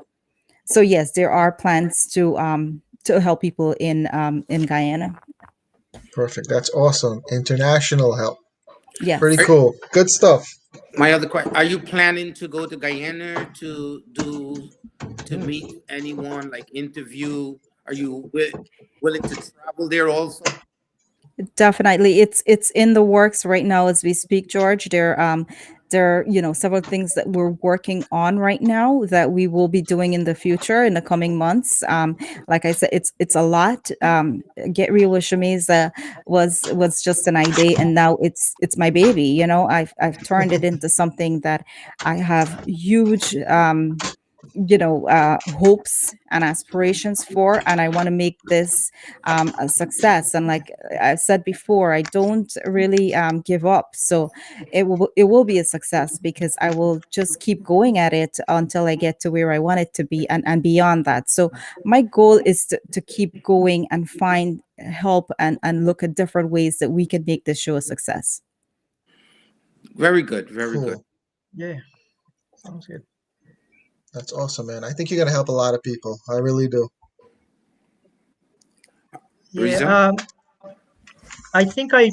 Speaker 1: So yes, there are plans to help people in Guyana.
Speaker 4: Perfect. That's awesome. International help. Pretty
Speaker 1: Yes.
Speaker 2: Are,
Speaker 4: cool. Good stuff.
Speaker 2: my other question: are you planning to go to Guyana to meet anyone, like interview? Are you willing to travel there also?
Speaker 1: Definitely. It's in the works right now as we speak, George. There are, several things that we're working on right now that we will be doing in the future in the coming months. Like I said, it's a lot. Get Real with Shamiza was just an idea, and now it's my baby. I've turned it into something that I have huge hopes and aspirations for, and I want to make this a success. And like I said before, I don't really give up, so it will be a success because I will just keep going at it until I get to where I want it to be, and beyond that. So my goal is to keep going and find help and look at different ways that we can make this show a success.
Speaker 2: Very good, very good.
Speaker 4: Cool.
Speaker 3: Yeah, sounds good.
Speaker 4: That's awesome, man. I think you're gonna help a lot of people. I really do.
Speaker 3: Yeah,
Speaker 2: Riza?
Speaker 3: I think okay.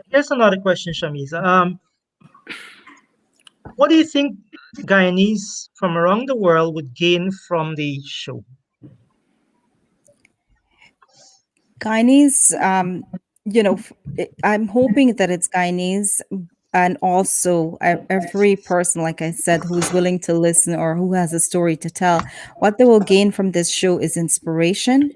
Speaker 3: Here's another question, Shamiza. What do you think Guyanese from around the world would gain from the show?
Speaker 1: Guyanese, I'm hoping that it's Guyanese, and also every person, like I said, who's willing to listen or who has a story to tell. What they will gain from this show is inspiration.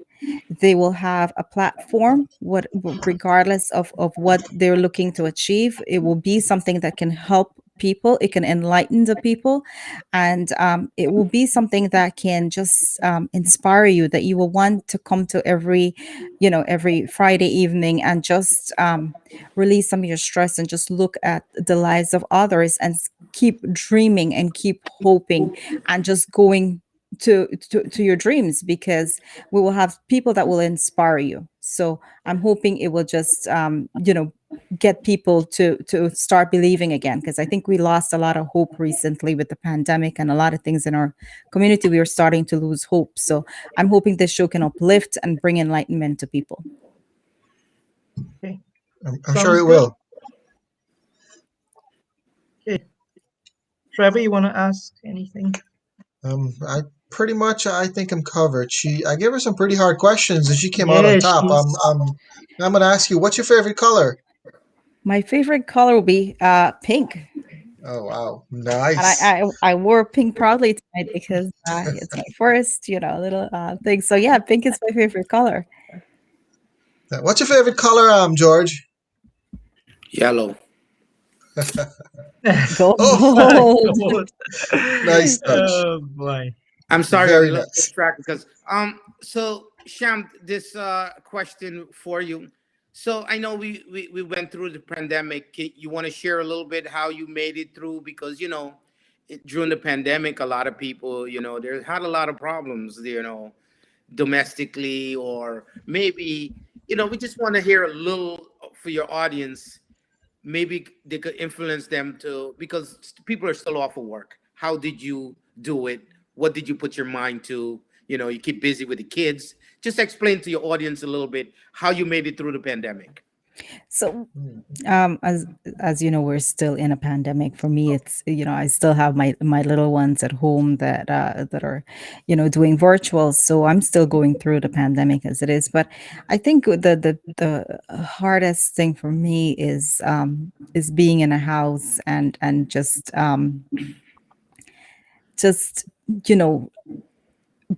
Speaker 1: They will have a platform, regardless of what they're looking to achieve. It will be something that can help people. It can enlighten the people, and it will be something that can just inspire you. That you will want to come to every Friday evening and just release some of your stress and just look at the lives of others and keep dreaming and keep hoping and just going to your dreams, because we will have people that will inspire you. So I'm hoping it will just get people to start believing again, because I think we lost a lot of hope recently with the pandemic, and a lot of things in our community we are starting to lose hope. So I'm hoping this show can uplift and bring enlightenment to people.
Speaker 3: Okay,
Speaker 4: I'm sure
Speaker 3: sounds
Speaker 4: it
Speaker 3: good.
Speaker 4: will.
Speaker 3: Okay, Trevor, you want to ask anything?
Speaker 4: I pretty much I think I'm covered. I gave her some pretty hard questions and she came out on
Speaker 3: Yeah,
Speaker 4: top. I'm gonna ask you, what's your favorite color?
Speaker 1: My favorite color will be pink.
Speaker 4: Oh wow,
Speaker 1: And I,
Speaker 4: nice.
Speaker 1: I I wore pink proudly tonight because it's my first, little thing. So yeah, pink is my favorite color.
Speaker 4: What's your favorite color, George?
Speaker 2: Yellow.
Speaker 4: Oh,
Speaker 1: Gold.
Speaker 3: Gold.
Speaker 4: nice touch.
Speaker 3: Oh boy.
Speaker 2: I'm sorry, I'm a
Speaker 4: Very
Speaker 2: little
Speaker 4: nice.
Speaker 2: distracted because so Sham, this question for you. So I know we went through the pandemic. You want to share a little bit how you made it through? Because during the pandemic, a lot of people, they had a lot of problems, domestically, or maybe, we just want to hear a little for your audience. Maybe they could influence them to, because people are still off of work. How did you do it? What did you put your mind to? You keep busy with the kids. Just explain to your audience a little bit how you made it through the pandemic.
Speaker 1: So
Speaker 4: Hmm.
Speaker 1: as you know, we're still in a pandemic. For me, it's, I still have my little ones at home that are, doing virtual. So I'm still going through the pandemic as it is. But I think the hardest thing for me is being in a house and just you know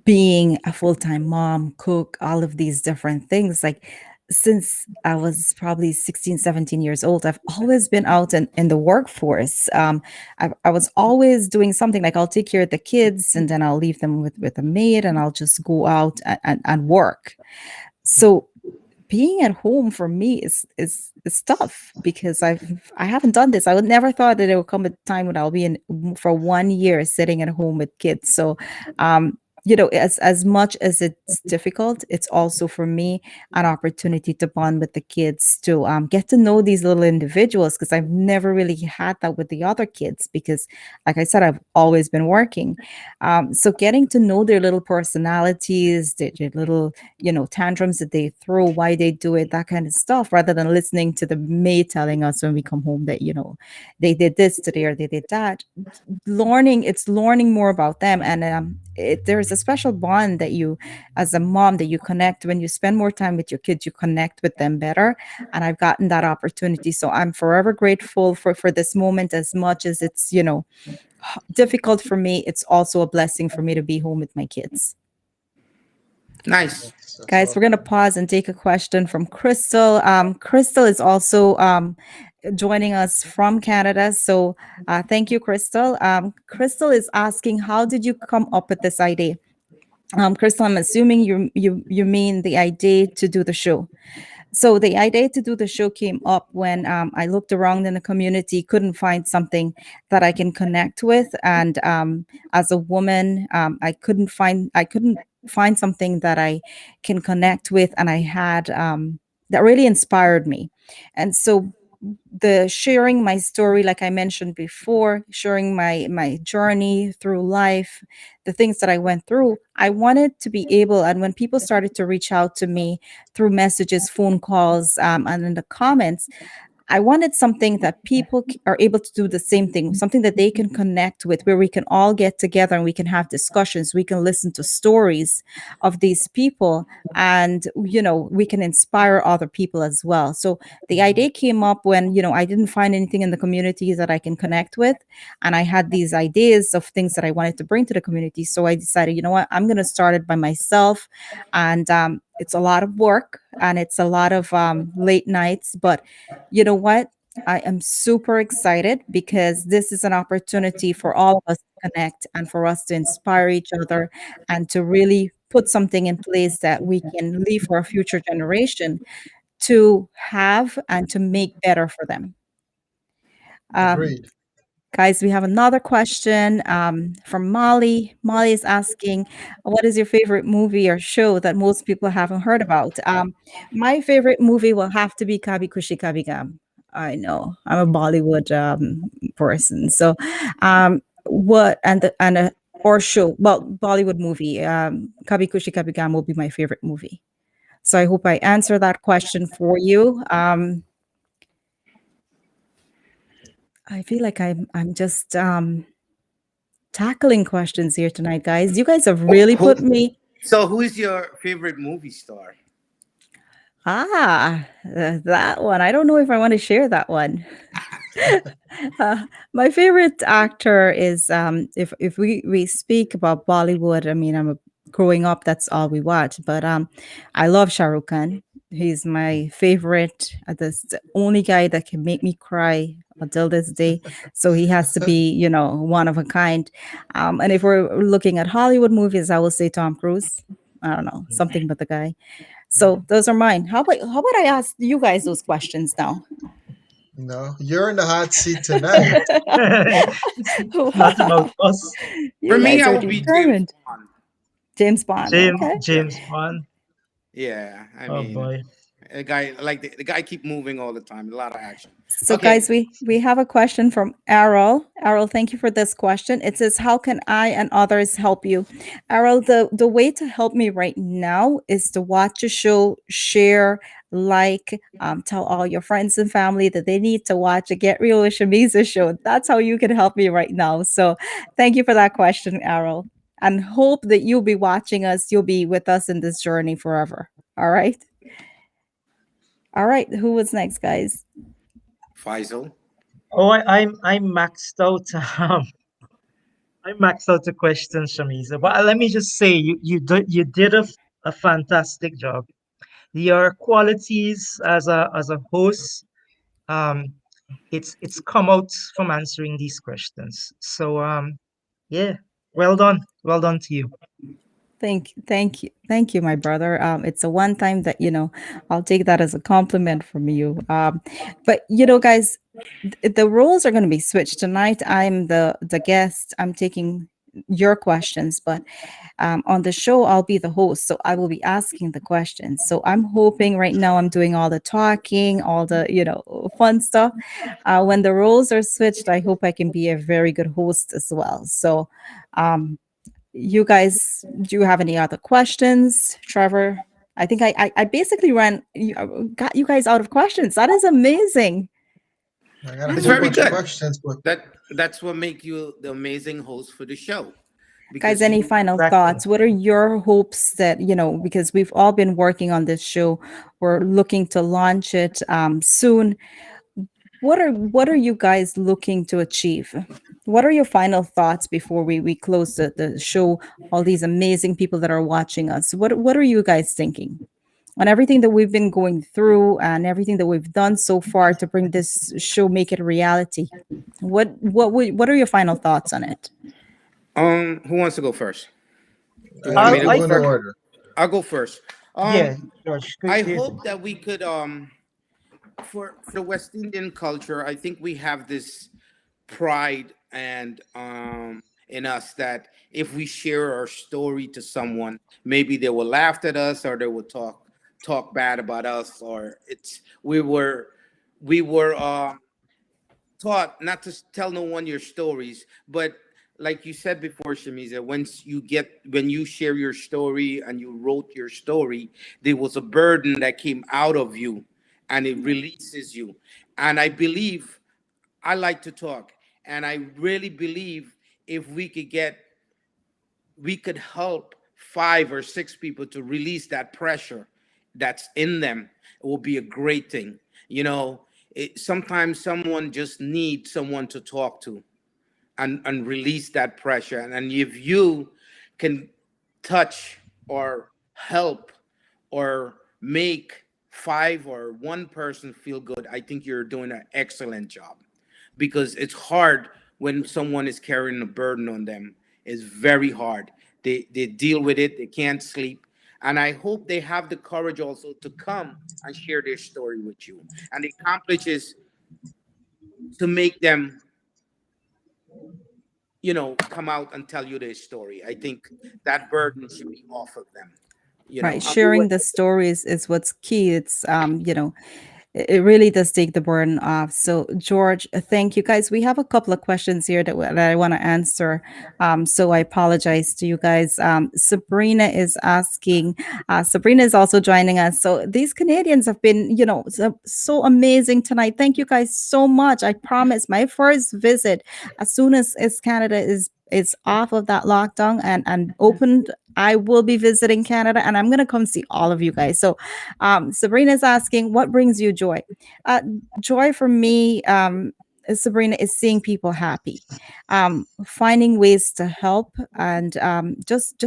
Speaker 1: being a full-time mom, cook, all of these different things. Like, since I was probably 16, 17 years old, I've always been out in the workforce. I was always doing something. Like, I'll take care of the kids and then I'll leave them with a maid and I'll just go out and work. So being at home for me is tough, because I haven't done this. I would never thought that there would come a time when I'll be in for 1 year sitting at home with kids. So as much as it's difficult, it's also for me an opportunity to bond with the kids, to get to know these little individuals, because I've never really had that with the other kids, because like I said, I've always been working. So getting to know their little personalities, their little tantrums that they throw, why they do it, that kind of stuff, rather than listening to the maid telling us when we come home that they did this today or they did that. Learning more about them, and there's a special bond that you, as a mom, that you connect when you spend more time with your kids. You connect with them better, and I've gotten that opportunity, so I'm forever grateful for this moment. As much as it's difficult for me, it's also a blessing for me to be home with my kids.
Speaker 2: Nice.
Speaker 4: That's
Speaker 1: Guys, we're going
Speaker 4: lovely.
Speaker 1: to pause and take a question from Crystal. Crystal is also joining us from Canada. So thank you, Crystal. Crystal is asking, how did you come up with this idea? Crystal, I'm assuming you mean the idea to do the show. So the idea to do the show came up when I looked around in the community, couldn't find something that I can connect with, and as a woman, I couldn't find something that I can connect with, and I had that really inspired me, and so the sharing my story, like I mentioned before, sharing my journey through life, the things that I went through, I wanted to be able, and when people started to reach out to me through messages, phone calls, and in the comments, I wanted something that people are able to do the same thing, something that they can connect with, where we can all get together and we can have discussions. We can listen to stories of these people, and we can inspire other people as well. So the idea came up when I didn't find anything in the community that I can connect with, and I had these ideas of things that I wanted to bring to the community. So I decided, you know what, I'm going to start it by myself, and it's a lot of work and it's a lot of late nights, but you know what? I am super excited because this is an opportunity for all of us to connect and for us to inspire each other and to really put something in place that we can leave for a future generation to have and to make better for them. Um,
Speaker 4: Agreed.
Speaker 1: Guys, we have another question from Molly. Molly is asking, what is your favorite movie or show that most people haven't heard about? My favorite movie will have to be Kabi Kushi Kabi Gam. I know I'm a Bollywood person, so what and a or show, well, Bollywood movie. Kabi Kushi Kabi Gam will be my favorite movie. So I hope I answer that question for you. I feel like I'm just tackling questions here tonight, guys. You guys have
Speaker 2: Who,
Speaker 1: really
Speaker 2: who,
Speaker 1: put me.
Speaker 2: so, who is your favorite movie star?
Speaker 1: That one. I don't know if I want to share that one. My favorite actor is if we speak about Bollywood. I mean, growing up, that's all we watch. But I love Shah Rukh Khan. He's my favorite. That's the only guy that can make me cry until this day. So he has to be, one of a kind. And if we're looking at Hollywood movies, I will say Tom Cruise. I don't know, something but the guy. So those are mine. How about I ask you guys those questions now?
Speaker 4: No, you're in the hot seat tonight.
Speaker 3: It's not about
Speaker 1: Wow.
Speaker 3: us.
Speaker 2: For
Speaker 1: You
Speaker 2: me,
Speaker 1: guys
Speaker 2: I
Speaker 1: are
Speaker 2: would be James
Speaker 1: determined.
Speaker 2: Bond.
Speaker 1: James Bond. Okay.
Speaker 3: James Bond.
Speaker 2: Yeah, I
Speaker 3: Oh
Speaker 2: mean,
Speaker 3: boy.
Speaker 2: a guy like the guy keep moving all the time. A lot of action.
Speaker 1: So,
Speaker 2: Okay,
Speaker 1: guys, we have a question from Errol. Errol, thank you for this question. It says, "How can I and others help you?" Errol, the way to help me right now is to watch a show, share, like, tell all your friends and family that they need to watch a Get Real with Shameeza show. That's how you can help me right now. So, thank you for that question, Errol, and hope that you'll be watching us. You'll be with us in this journey forever. All right. All right. Who was next, guys?
Speaker 2: Faisal.
Speaker 3: Oh, I'm maxed out. I'm maxed out the questions, Shamiza. But let me just say, you did a fantastic job. Your qualities as a host, um, it's come out from answering these questions. So yeah, well done to you.
Speaker 1: Thank you, my brother. It's a one time that I'll take that as a compliment from you. But guys, the roles are going to be switched tonight. I'm the guest. I'm taking your questions, but on the show, I'll be the host, so I will be asking the questions. So I'm hoping right now I'm doing all the talking, all the fun stuff. When the roles are switched, I hope I can be a very good host as well. So, um, you guys, do you have any other questions, Trevor? I think I basically got you guys out of questions. That is amazing.
Speaker 4: I got a
Speaker 2: It's
Speaker 4: whole
Speaker 2: very
Speaker 4: bunch of
Speaker 2: good.
Speaker 4: questions, but
Speaker 2: That's what make you the amazing host for the show,
Speaker 1: Guys,
Speaker 2: because
Speaker 1: any
Speaker 2: you.
Speaker 1: final
Speaker 3: Exactly.
Speaker 1: thoughts? What are your hopes that, because we've all been working on this show, we're looking to launch it soon. What are you guys looking to achieve? What are your final thoughts before we close the show? All these amazing people that are watching us. What are you guys thinking? On everything that we've been going through and everything that we've done so far to bring this show, make it a reality. What are your final thoughts on it?
Speaker 2: Who wants to go first? Do you want
Speaker 4: I'll,
Speaker 2: me
Speaker 3: I'll
Speaker 2: to
Speaker 4: I'll
Speaker 2: go
Speaker 3: I
Speaker 4: go in the
Speaker 2: first?
Speaker 4: order.
Speaker 2: I'll go first.
Speaker 3: Yeah,
Speaker 2: Um,
Speaker 3: George,
Speaker 2: I
Speaker 3: go ahead.
Speaker 2: hope that we could for the West Indian culture, I think we have this pride and in us that if we share our story to someone, maybe they will laugh at us or they will talk bad about us, or it's we were taught not to tell no one your stories, but like you said before, Shamiza, when you share your story and you wrote your story, there was a burden that came out of you, and it releases you. And I believe, I like to talk, and I really believe if we could help 5 or 6 people to release that pressure that's in them, it will be a great thing. Sometimes someone just needs someone to talk to and release that pressure. And if you can touch or help or make 5 or 1 person feel good, I think you're doing an excellent job, because it's hard when someone is carrying a burden on them. It's very hard. They deal with it, they can't sleep. And I hope they have the courage also to come and share their story with you. And the accomplish is to make them, come out and tell you their story. I think that burden should be off of them.
Speaker 1: Right,
Speaker 2: I'll do
Speaker 1: sharing
Speaker 2: it.
Speaker 1: the stories is what's key. It's it really does take the burden off. So, George, thank you guys. We have a couple of questions here that I want to answer. So, I apologize to you guys. Sabrina is asking, Sabrina is also joining us. So, these Canadians have been, so amazing tonight. Thank you guys so much. I promise my first visit, as soon as Canada is off of that lockdown and opened, I will be visiting Canada and I'm going to come see all of you guys. So, Sabrina's asking, what brings you joy? Joy for me, Sabrina, is seeing people happy, finding ways to help, and just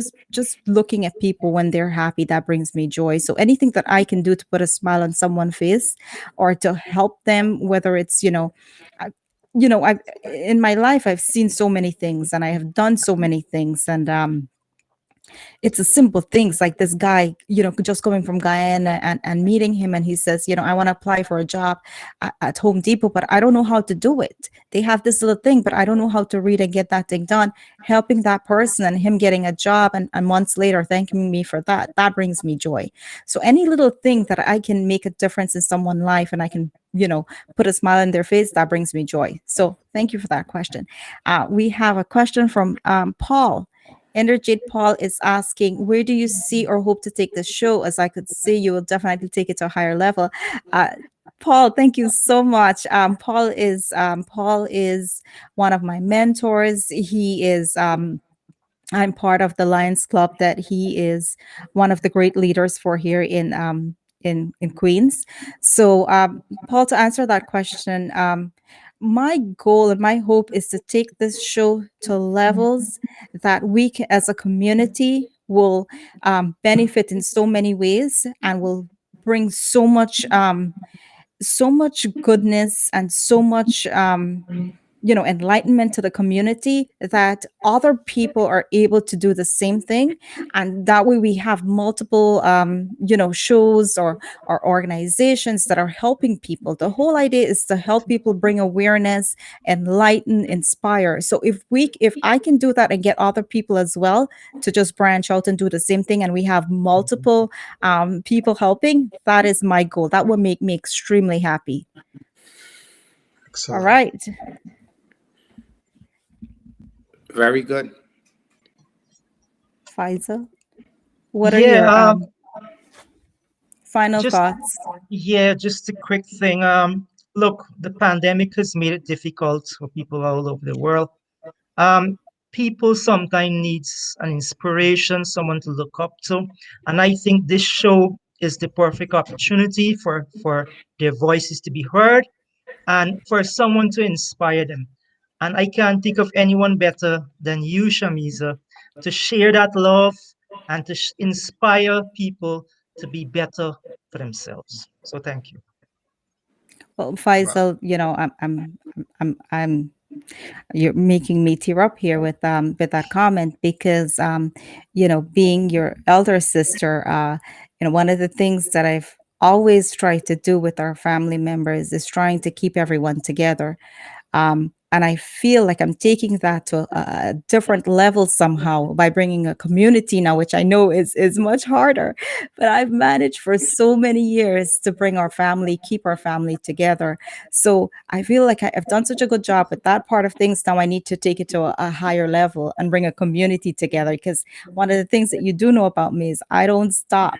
Speaker 1: looking at people when they're happy. That brings me joy. So anything that I can do to put a smile on someone's face, or to help them, whether it's I, I've in my life I've seen so many things and I have done so many things, and it's a simple things like this guy, just coming from Guyana and meeting him, and he says, I want to apply for a job at Home Depot, but I don't know how to do it. They have this little thing, but I don't know how to read and get that thing done. Helping that person and him getting a job, and months later thanking me for that brings me joy. So any little thing that I can make a difference in someone's life and I can, put a smile on their face, that brings me joy. So thank you for that question. We have a question from Paul. Energate Paul is asking, where do you see or hope to take the show? As I could see, you will definitely take it to a higher level. Uh, Paul, thank you so much. Paul is one of my mentors. He is I'm part of the Lions Club that he is one of the great leaders for here in Queens. So, Paul, to answer that question, my goal and my hope is to take this show to levels that we can, as a community, will benefit in so many ways and will bring so much goodness and so much enlightenment to the community, that other people are able to do the same thing. And that way we have multiple shows or organizations that are helping people. The whole idea is to help people, bring awareness, enlighten, inspire. So if I can do that and get other people as well to just branch out and do the same thing, and we have multiple people helping, that is my goal. That would make me extremely happy. All
Speaker 4: Excellent.
Speaker 1: right,
Speaker 2: Very good.
Speaker 1: Faisal, what are
Speaker 3: Yeah,
Speaker 1: your final
Speaker 3: just
Speaker 1: thoughts?
Speaker 3: yeah, just a quick thing. Look, the pandemic has made it difficult for people all over the world. Um, People sometimes needs an inspiration, someone to look up to, and I think this show is the perfect opportunity for their voices to be heard and for someone to inspire them. And I can't think of anyone better than you, Shamiza, to share that love and to inspire people to be better for themselves. So thank you.
Speaker 1: Well,
Speaker 4: Wow.
Speaker 1: Faisal, I'm you're making me tear up here with that comment, because being your elder sister, one of the things that I've always tried to do with our family members is trying to keep everyone together. And I feel like I'm taking that to a different level somehow by bringing a community now, which I know is much harder. But I've managed for so many years to bring our family, keep our family together. So I feel like I've done such a good job with that part of things. Now I need to take it to a higher level and bring a community together. Because one of the things that you do know about me is I don't stop.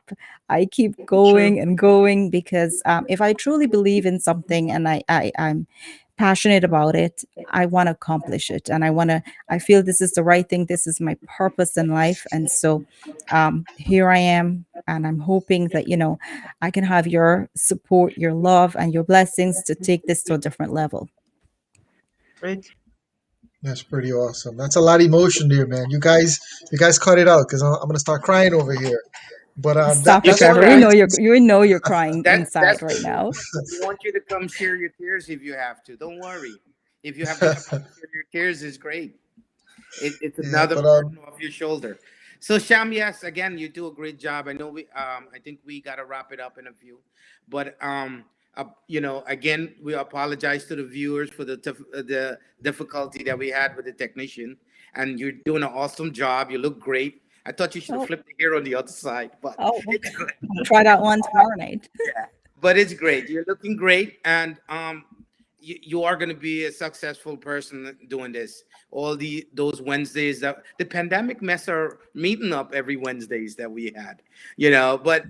Speaker 1: I keep
Speaker 3: True.
Speaker 1: going and going, because if I truly believe in something and I'm passionate about it, I want to accomplish it. And I feel this is the right thing. This is my purpose in life. And so here I am. And I'm hoping that, I can have your support, your love, and your blessings to take this to a different level.
Speaker 3: Great.
Speaker 4: That's pretty awesome. That's a lot of emotion there, man. You guys cut it out because I'm gonna start crying over here. But
Speaker 1: Stop it,
Speaker 2: It's
Speaker 4: that's
Speaker 2: all
Speaker 1: Trevor.
Speaker 4: cool.
Speaker 1: We know
Speaker 2: right.
Speaker 1: you're crying inside
Speaker 2: That's
Speaker 1: right now.
Speaker 2: we want you to come share your tears if you have to. Don't worry. If you have the courage to share your tears, is great. It's
Speaker 4: Yeah,
Speaker 2: another
Speaker 4: but
Speaker 2: burden off your shoulder. So Sham, yes, again, you do a great job. I know I think we got to wrap it up in a few, but again, we apologize to the viewers for the difficulty that we had with the technician, and you're doing an awesome job. You look great. I thought you should have
Speaker 1: Oh,
Speaker 2: flipped the hair on the other side, but
Speaker 1: oh,
Speaker 2: it's good.
Speaker 1: I'll try that one tomorrow night.
Speaker 2: But it's great. You're looking great, and you are going to be a successful person doing this. All those Wednesdays that the pandemic mess our meeting up every Wednesdays that we had, But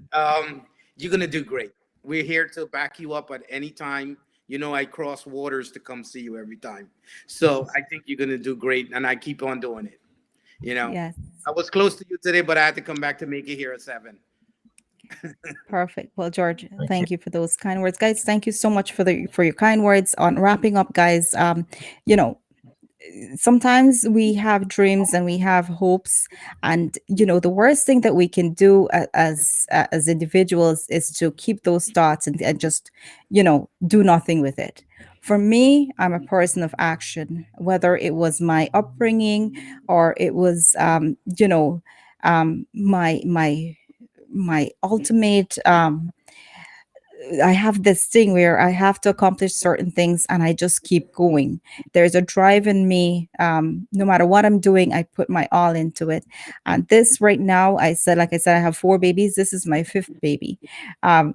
Speaker 2: you're going to do great. We're here to back you up at any time. I cross waters to come see you every time. So I think you're going to do great, and I keep on doing it. You know,
Speaker 1: Yes.
Speaker 2: I was close to you today, but I had to come back to make it here at 7.
Speaker 1: Perfect. Well, George,
Speaker 4: thank you.
Speaker 1: thank you for those kind words, guys. Thank you so much for your kind words. On wrapping up, guys, you know, sometimes we have dreams and we have hopes, and the worst thing that we can do as individuals is to keep those thoughts and just do nothing with it. For me, I'm a person of action, whether it was my upbringing or it was my ultimate I have this thing where I have to accomplish certain things and I just keep going. There's a drive in me. No matter what I'm doing, I put my all into it. And this right now, like I said, I have four babies. This is my fifth baby. And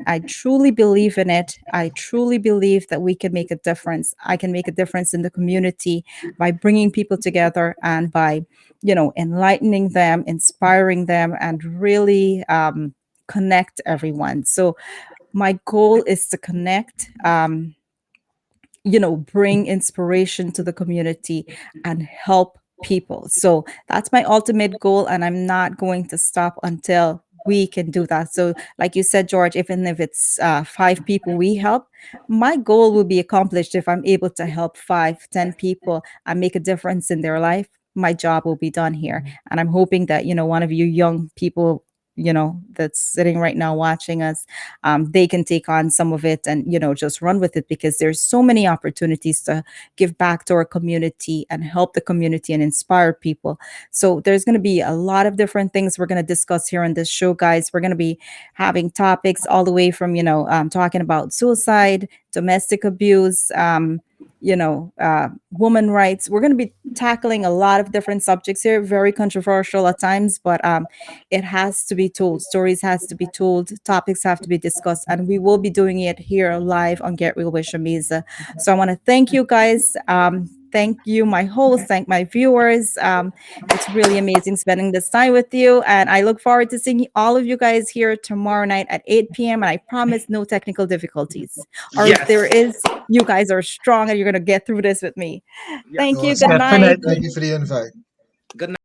Speaker 1: I truly believe in it. I truly believe that we can make a difference. I can make a difference in the community by bringing people together and by, enlightening them, inspiring them, and really connect everyone. So, my goal is to connect, bring inspiration to the community and help people. So that's my ultimate goal, and I'm not going to stop until we can do that. So, like you said, George, even if it's five people we help, my goal will be accomplished if I'm able to help 5, 10 people and make a difference in their life. My job will be done here, and I'm hoping that one of you young people that's sitting right now watching us, they can take on some of it and just run with it, because there's so many opportunities to give back to our community and help the community and inspire people. So there's going to be a lot of different things we're going to discuss here on this show, guys. We're going to be having topics all the way from talking about suicide, domestic abuse, woman rights. We're going to be tackling a lot of different subjects here, very controversial at times, but it has to be told. Stories has to be told. Topics have to be discussed, and we will be doing it here live on Get Real with Shameeza. So I want to thank you guys. Thank you, my host. Thank my viewers. It's really amazing spending this time with you, and I look forward to seeing all of you guys here tomorrow night at 8 p.m. And I promise no technical difficulties, or if there
Speaker 2: Yes.
Speaker 1: is, you guys are strong and you're going to get through this with me.
Speaker 2: Yeah.
Speaker 1: Thank you. Good
Speaker 4: Awesome.
Speaker 1: night.
Speaker 3: Definitely.
Speaker 4: Thank you for the invite.
Speaker 2: Good night.